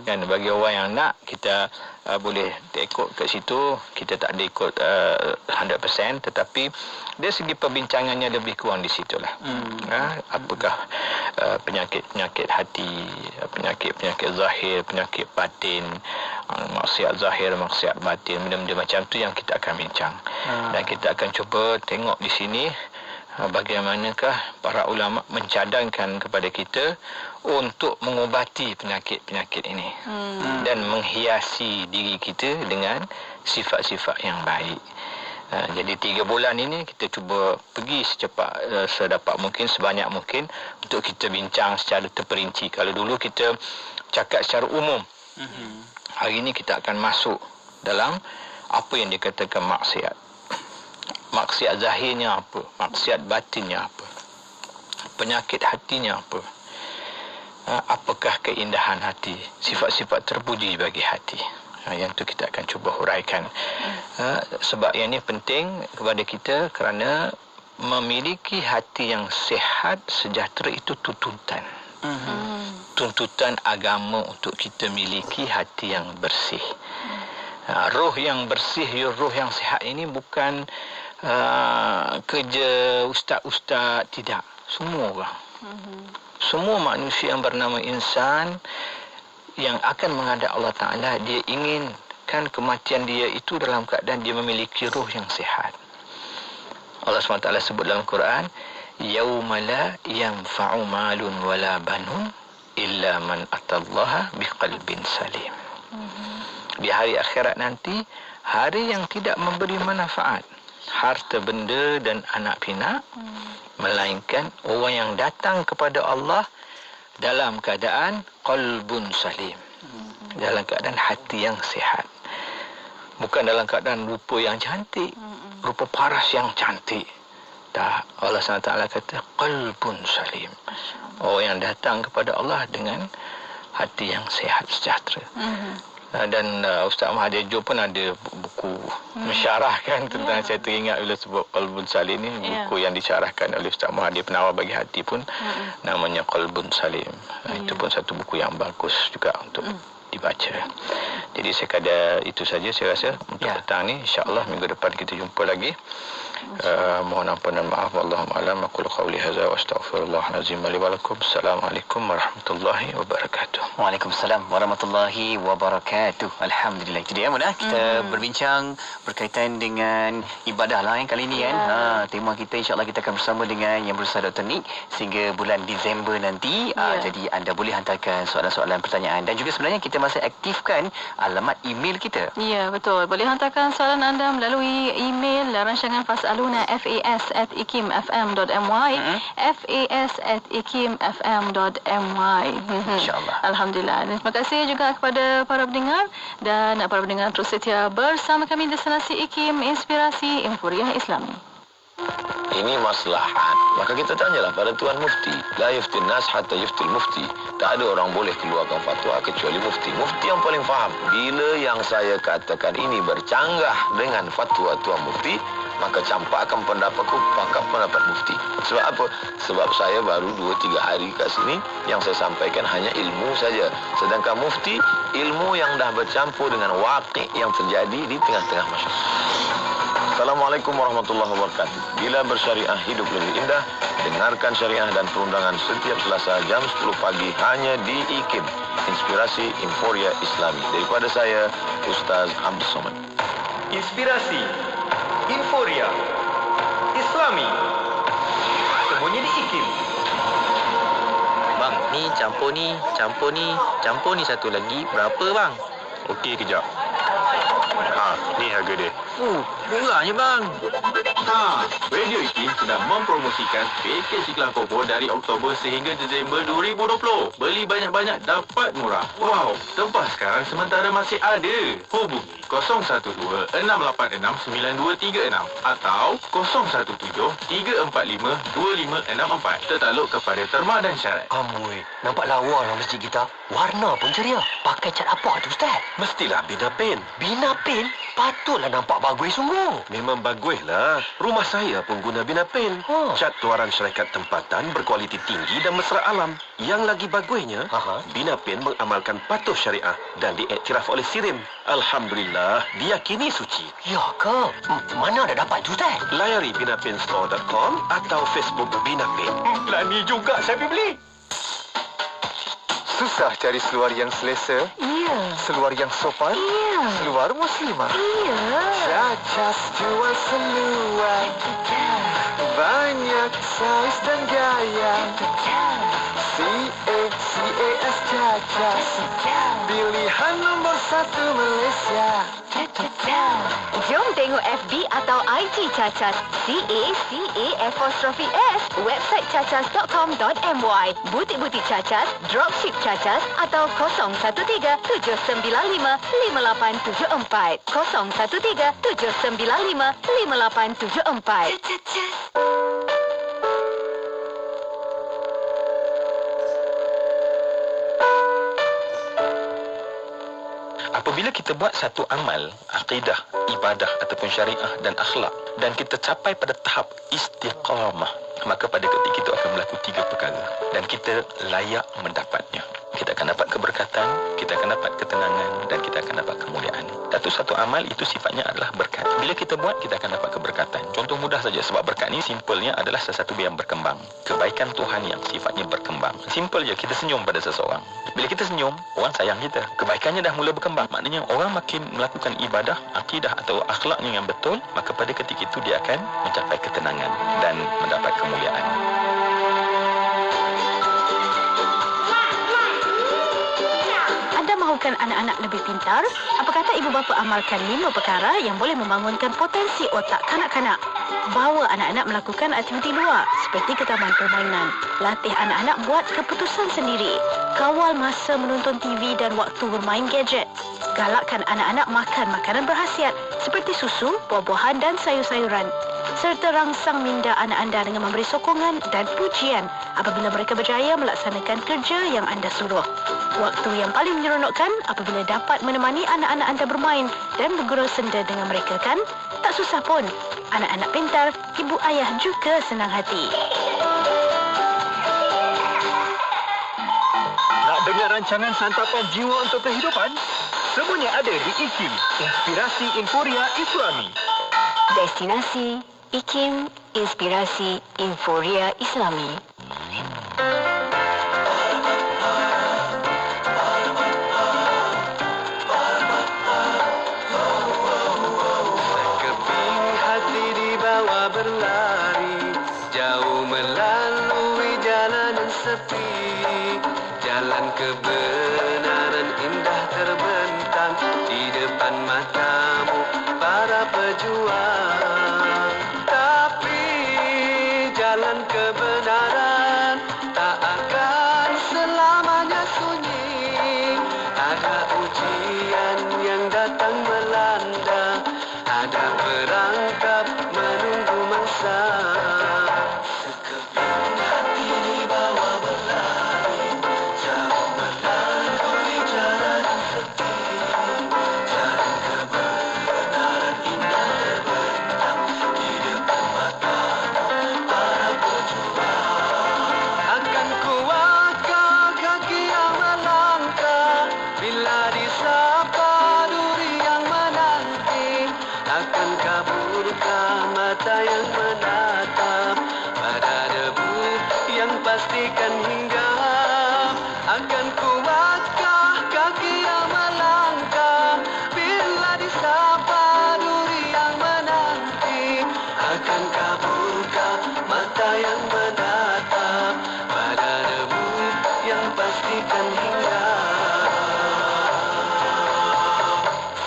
Kan bagi orang yang nak, kita boleh ikut kat situ. Kita tak ada ikut 100%, tetapi dari segi perbincangannya lebih kurang di situlah. Apakah penyakit-penyakit hati, penyakit-penyakit zahir, penyakit batin, maksiat zahir, maksiat batin, benda-benda macam tu yang kita akan bincang. Dan kita akan cuba tengok di sini bagaimanakah para ulama mencadangkan kepada kita untuk mengubati penyakit-penyakit ini dan menghiasi diri kita dengan sifat-sifat yang baik. Jadi 3 bulan ini kita cuba pergi sedapat mungkin, sebanyak mungkin untuk kita bincang secara terperinci. Kalau dulu kita cakap secara umum, hari ini kita akan masuk dalam apa yang dikatakan maksiat. Maksiat zahirnya apa? Maksiat batinnya apa? Penyakit hatinya apa? Apakah keindahan hati? Sifat-sifat terpuji bagi hati. Yang tu kita akan cuba huraikan. Sebab yang ini penting kepada kita kerana memiliki hati yang sihat, sejahtera itu tuntutan. Tuntutan agama untuk kita miliki hati yang bersih. Roh yang bersih, roh yang sihat ini bukan kerja ustaz-ustaz, tidak. Semua orang. Semua manusia yang bernama insan yang akan menghadap Allah Ta'ala, dia inginkan kematian dia itu dalam keadaan dia memiliki roh yang sihat. Allah SWT sebut dalam Quran, yauma la yanfa'u malun wala banun illa man atallaha biqalbin salim. Di hari akhirat nanti, hari yang tidak memberi manfaat harta benda dan anak pinak, melainkan orang yang datang kepada Allah dalam keadaan qalbun salim, dalam keadaan hati yang sihat, bukan dalam keadaan rupa yang cantik, rupa paras yang cantik. Tak, Allah SWT kata qalbun salim, orang yang datang kepada Allah dengan hati yang sihat, sejahtera. Dan Ustaz Mahathir Jo pun ada buku mensyarahkan tentang, saya teringat bila sebut Qalbun Salim ni, buku yang disyarahkan oleh Ustaz Mahathir, Penawar Bagi Hati pun namanya Qalbun Salim. Itu pun satu buku yang bagus juga untuk dibaca. Jadi sekadar itu saja saya rasa untuk petang ni. InsyaAllah minggu depan kita jumpa lagi. Mohon ampun dan maaf. Wallahu a'lam. Aqulu qawli hadza wa astaghfirullahal azim li wa lakum. Assalamualaikum warahmatullahi wabarakatuh. Waalaikumsalam warahmatullahi wabarakatuh. Alhamdulillah. Itu dia Muna, kita berbincang berkaitan dengan ibadah lah kali ini kan. Tema kita insya-Allah kita akan bersama dengan Yang Berusaha Dr. Nick sehingga bulan Disember nanti. Jadi anda boleh hantarkan soalan-soalan, pertanyaan, dan juga sebenarnya kita masih aktifkan alamat email kita. Ya, betul. Boleh hantarkan soalan anda melalui email rancangan Fasaluna, fas@ikimfm.my, fas@ikimfm.my. InsyaAllah. Alhamdulillah. Dan terima kasih juga kepada para pendengar, dan para pendengar terus setia bersama kami Destinasi IKIM, Inspirasi Inforia Islami. Ini maslahat. Maka kita tanyalah pada Tuan Mufti. La yuftin nas hatta yuftil mufti. Tak ada orang boleh keluarkan fatwa kecuali mufti. Mufti yang paling faham. Bila yang saya katakan ini bercanggah dengan fatwa Tuan Mufti, maka campakkan pendapatku pakat pendapat mufti. Sebab apa? Sebab saya baru 2-3 hari kat sini, yang saya sampaikan hanya ilmu saja. Sedangkan mufti, ilmu yang dah bercampur dengan waqi' yang terjadi di tengah-tengah masyarakat. Assalamualaikum warahmatullahi wabarakatuh. Bila bersyariah hidup lebih indah, dengarkan syariah dan perundangan setiap Selasa jam 10 pagi hanya di IKIM, Inspirasi Inforia Islami. Daripada saya, Ustaz Abdul Somad. Inspirasi Inforia Islami, sembunyi di IKIM. Bang, ni campur ni satu lagi berapa bang? Okey, kejap. Ni harga dia. Murahnya bang. Radio IKIM sedang mempromosikan pakej iklan Kobo dari Oktober sehingga Disember 2020. Beli banyak-banyak dapat murah. Wow, tempah sekarang sementara masih ada. Hubungi 012-686-9236 atau 017-345-2564. Tertakluk kepada terma dan syarat. Amboi, nampak lawa lah masjid kita. Warna pun ceria. Pakai cat apa tu, Ustaz? Mestilah Bina Pen. Bina Pen? Patutlah nampak bagus sungguh. Memang baguslah. Rumah saya pun guna Bina Pen. Cat luaran syarikat tempatan berkualiti tinggi dan mesra alam. Yang lagi bagusnya, Bina Pen mengamalkan patuh syariah dan diiktiraf oleh SIRIM. Alhamdulillah, dia kini suci. Ya ke? Mana ada dapat tu, Ustaz? Layari binapenstore.com atau Facebook Bina Pen. Berani juga saya pergi beli. Susah cari seluar yang selesa, Ya. seluar yang sopan, Ya. seluar muslimah. Ya. Cacas jual seluar, banyak saiz dan gaya. CAS Cacas, pilihan nombor 1 Malaysia. Jom tengok FB atau IG Cacas. CACAS. Website cacas.com.my. Butik-butik Cacas, dropship Cacas atau 013-795-5874. 013-795-5874. Apabila kita buat satu amal, akidah, ibadah ataupun syariah dan akhlak dan kita capai pada tahap istiqamah, maka pada ketika itu akan berlaku 3 perkara dan kita layak mendapatnya. Kita akan dapat keberkatan, kita akan dapat ketenangan dan kita akan dapat kemuliaan. Satu amal itu sifatnya adalah berkat. Bila kita buat, kita akan dapat keberkatan. Contoh mudah saja, sebab berkat ni simpelnya adalah sesuatu yang berkembang. Kebaikan Tuhan yang sifatnya berkembang. Simpel je, kita senyum pada seseorang. Bila kita senyum, orang sayang kita. Kebaikannya dah mula berkembang. Maknanya orang makin melakukan ibadah, akidah atau akhlaknya yang betul, maka pada ketika itu dia akan mencapai ketenangan dan mendapat kemuliaan. Anda mahukan anak-anak lebih pintar? Apa kata ibu bapa amalkan 5 perkara yang boleh membangunkan potensi otak kanak-kanak? Bawa anak-anak melakukan aktiviti luar seperti ke taman permainan. Latih anak-anak buat keputusan sendiri. Kawal masa menonton TV dan waktu bermain gadget. Galakkan anak-anak makan makanan berkhasiat seperti susu, buah-buahan dan sayur-sayuran. Serta rangsang minda anak anda dengan memberi sokongan dan pujian apabila mereka berjaya melaksanakan kerja yang anda suruh. Waktu yang paling menyeronokkan apabila dapat menemani anak-anak anda bermain dan bergurau senda dengan mereka, kan? Tak susah pun. Anak-anak pintar, ibu ayah juga senang hati. Nak dengar rancangan santapan jiwa untuk kehidupan? Semuanya ada di IKIM, Inspirasi Inforia Islami. Destinasi IKIM, Inspirasi Inforia Islami. Sekeping hati dibawa berlari, jauh melalui jalanan sepi. Jalan kebenaran indah terbentang di depan matamu para pejuang. Tapi jalan kebenaran tak akan selamanya sunyi. Ada ujian yang datang melanda, ada perangkap menunggu masa. Sekeping hati dibawa berlari, jauh melalui jalanan sepi. Jalan kebenaran indah terbentang di depan matamu para pejuang. Akan kuatkah kaki yang melangkah bila disapa duri yang menanti? Akan kaburkah mata yang menatap pada debu yang pastikan hinggap? Akan kuatkah kaki yang melangkah bila disapa duri yang menanti? Akan kaburkah mata yang menatap pada debu yang pastikan hinggap?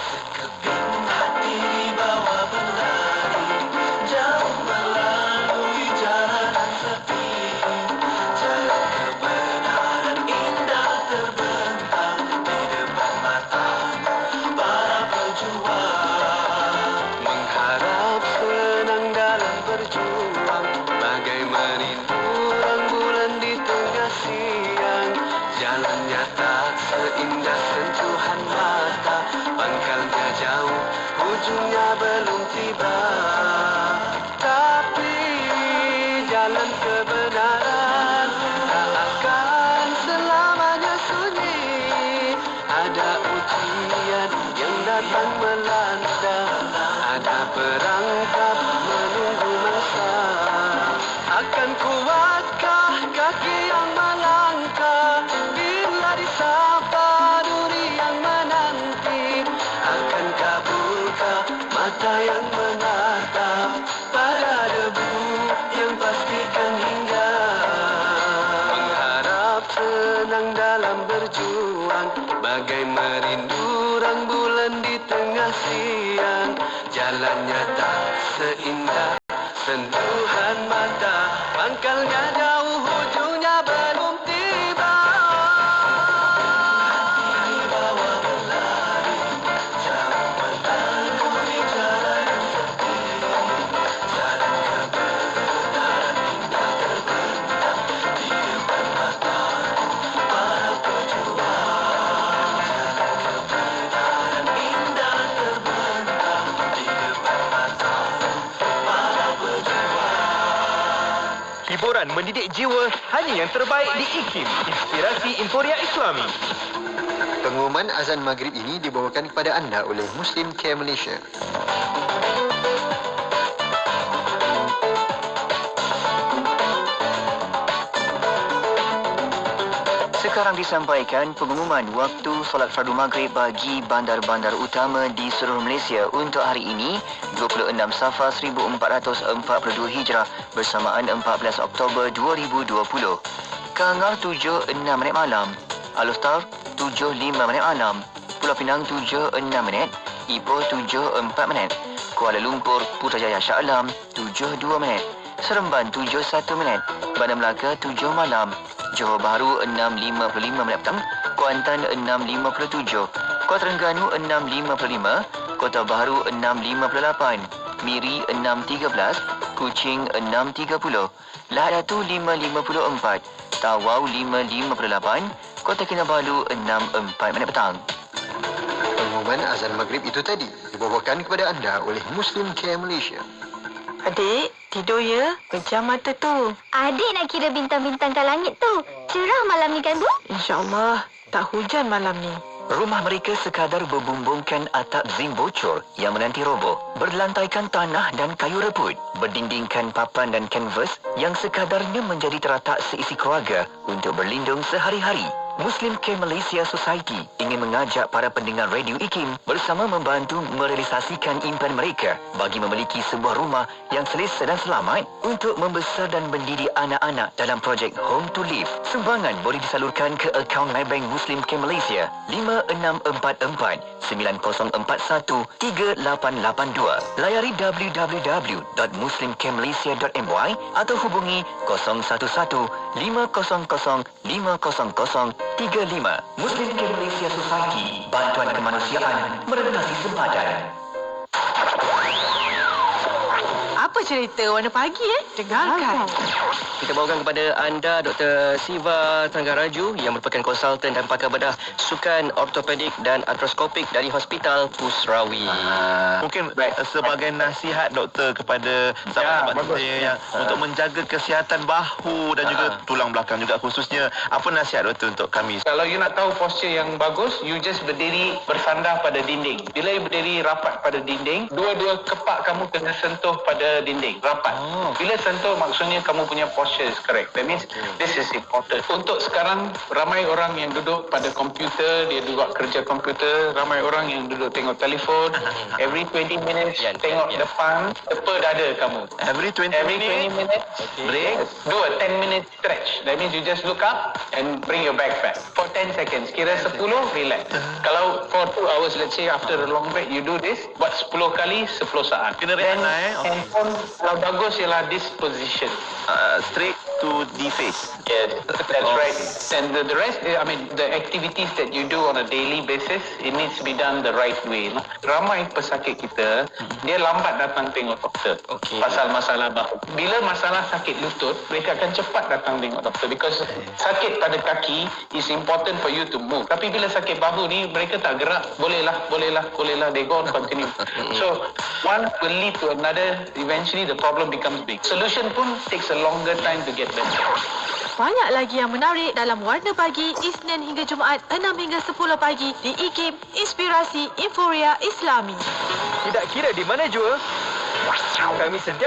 Sekeping hati ujungnya belum tiba. Tapi jalan kebenaran tak akan selamanya sunyi. Ada ujian yang datang melanda, ada perangkap menunggu masa. Akan kuatkah kaki yang melangkah bila disapa duri yang menanti? Akan kabulkah mata yang menatap pada debu yang pastikan hingga? Mengharap senang dalam berjuang, bagai merindu rembulan di tengah siang. Jalannya tak seindah sentuhan mata, pangkalnya jauh, ujungnya belum tiba. Hati bawa berlari, jangan menangguhi jalan yang sepi. Jalan kebenaran indah terbentang di depan mataku para pejuang. Jalan kebenaran indah terbentang di depan mataku para pejuang. Hiburan mendidik jiwa hanya yang terbaik di IKIM, Inspirasi Inforia Islami. Pengumuman azan maghrib ini dibawakan kepada anda oleh Muslim Care Malaysia. Sekarang disampaikan pengumuman waktu solat fardu maghrib bagi bandar-bandar utama di seluruh Malaysia untuk hari ini 26 Safar 1442 Hijrah bersamaan 14 Oktober 2020. Kangar 7.6 malam, Alor 7.5 malam, Pulau Pinang 7.6, Ipoh 7.4, Kuala Lumpur Putrajaya Shah Alam 7.2, Seremban 7.1, Bandar Melaka 7 malam, Johor Bahru 6.55 petang, Kuantan 6.57, Kuala Terengganu 6.55, Kota Baru 6.58, Miri 6.13, Kuching 6.30, Lahad Datu 5.54, Tawau 5.58, Kota Kinabalu 6.04 petang. Pengumuman azan maghrib itu tadi dibawakan kepada anda oleh Muslim Care Malaysia. Adik, tidur ya? Pejam mata tu. Adik nak kira bintang-bintang kat langit tu. Cerah malam ni kan, Bu? InsyaAllah, tak hujan malam ni. Rumah mereka sekadar berbumbungkan atap zinc bocor yang menanti roboh, berlantaikan tanah dan kayu rebut, berdindingkan papan dan kanvas yang sekadarnya menjadi teratak seisi keluarga untuk berlindung sehari-hari. Muslim Care Malaysia Society ingin mengajak para pendengar radio IKIM bersama membantu merealisasikan impian mereka bagi memiliki sebuah rumah yang selesa dan selamat untuk membesar dan mendidik anak-anak dalam projek Home to Live. Sumbangan boleh disalurkan ke akaun Maybank Muslim Care Malaysia 5644-9041-3882. Layari www.muslimcaremalaysia.my atau hubungi 011-500-50035. Muslim Care Malaysia Society, bantuan kemanusiaan merentasi sempadan. Apa cerita warna pagi Dengarkan. Kita bawakan kepada anda Dr. Siva Tanggaraju yang merupakan konsultan dan pakar bedah sukan ortopedik dan artroskopik dari Hospital Pusrawi. Mungkin sebagai nasihat doktor kepada sahabat-sahabat saya yang untuk menjaga kesihatan bahu dan juga tulang belakang juga khususnya, apa nasihat doktor untuk kami? Kalau you nak tahu posture yang bagus, you just berdiri bersandar pada dinding. Bila you berdiri rapat pada dinding, dua-dua kepak kamu kena sentuh pada dinding, rapat. Bila sentuh maksudnya kamu punya posture is correct. That means this is important. Untuk sekarang ramai orang yang duduk pada komputer, dia juga kerja komputer, ramai orang yang duduk tengok telefon. Every 20 minutes tengok depan, tepa dada kamu. Every 20 minutes break, do a 10 minute stretch. That means you just look up and bring your back back for 10 seconds. Kira 10, relax. Kalau for 2 hours, let's say after a long break you do this, buat 10 kali 10 saat. Kena rehat handphone kalau bagus ialah this position. Straight to to di face. Yes, that's right. And the rest, I mean, the activities that you do on a daily basis, it needs to be done the right way. Ramai pesakit kita, dia lambat datang tengok doktor. Pasal masalah bahu. Bila masalah sakit lutut, mereka akan cepat datang tengok doktor. Because sakit pada kaki is important for you to move. Tapi bila sakit bahu ni, mereka tak gerak. Bolehlah, they go on continue. So, one will lead to another. Eventually, the problem becomes big. Solution pun takes a longer time to get better. Banyak lagi yang menarik dalam Warna Pagi Isnin hingga Jumaat 6 hingga 10 pagi di IKIM Inspirasi Inforia Islami. Tidak kira di mana jua, kami sedia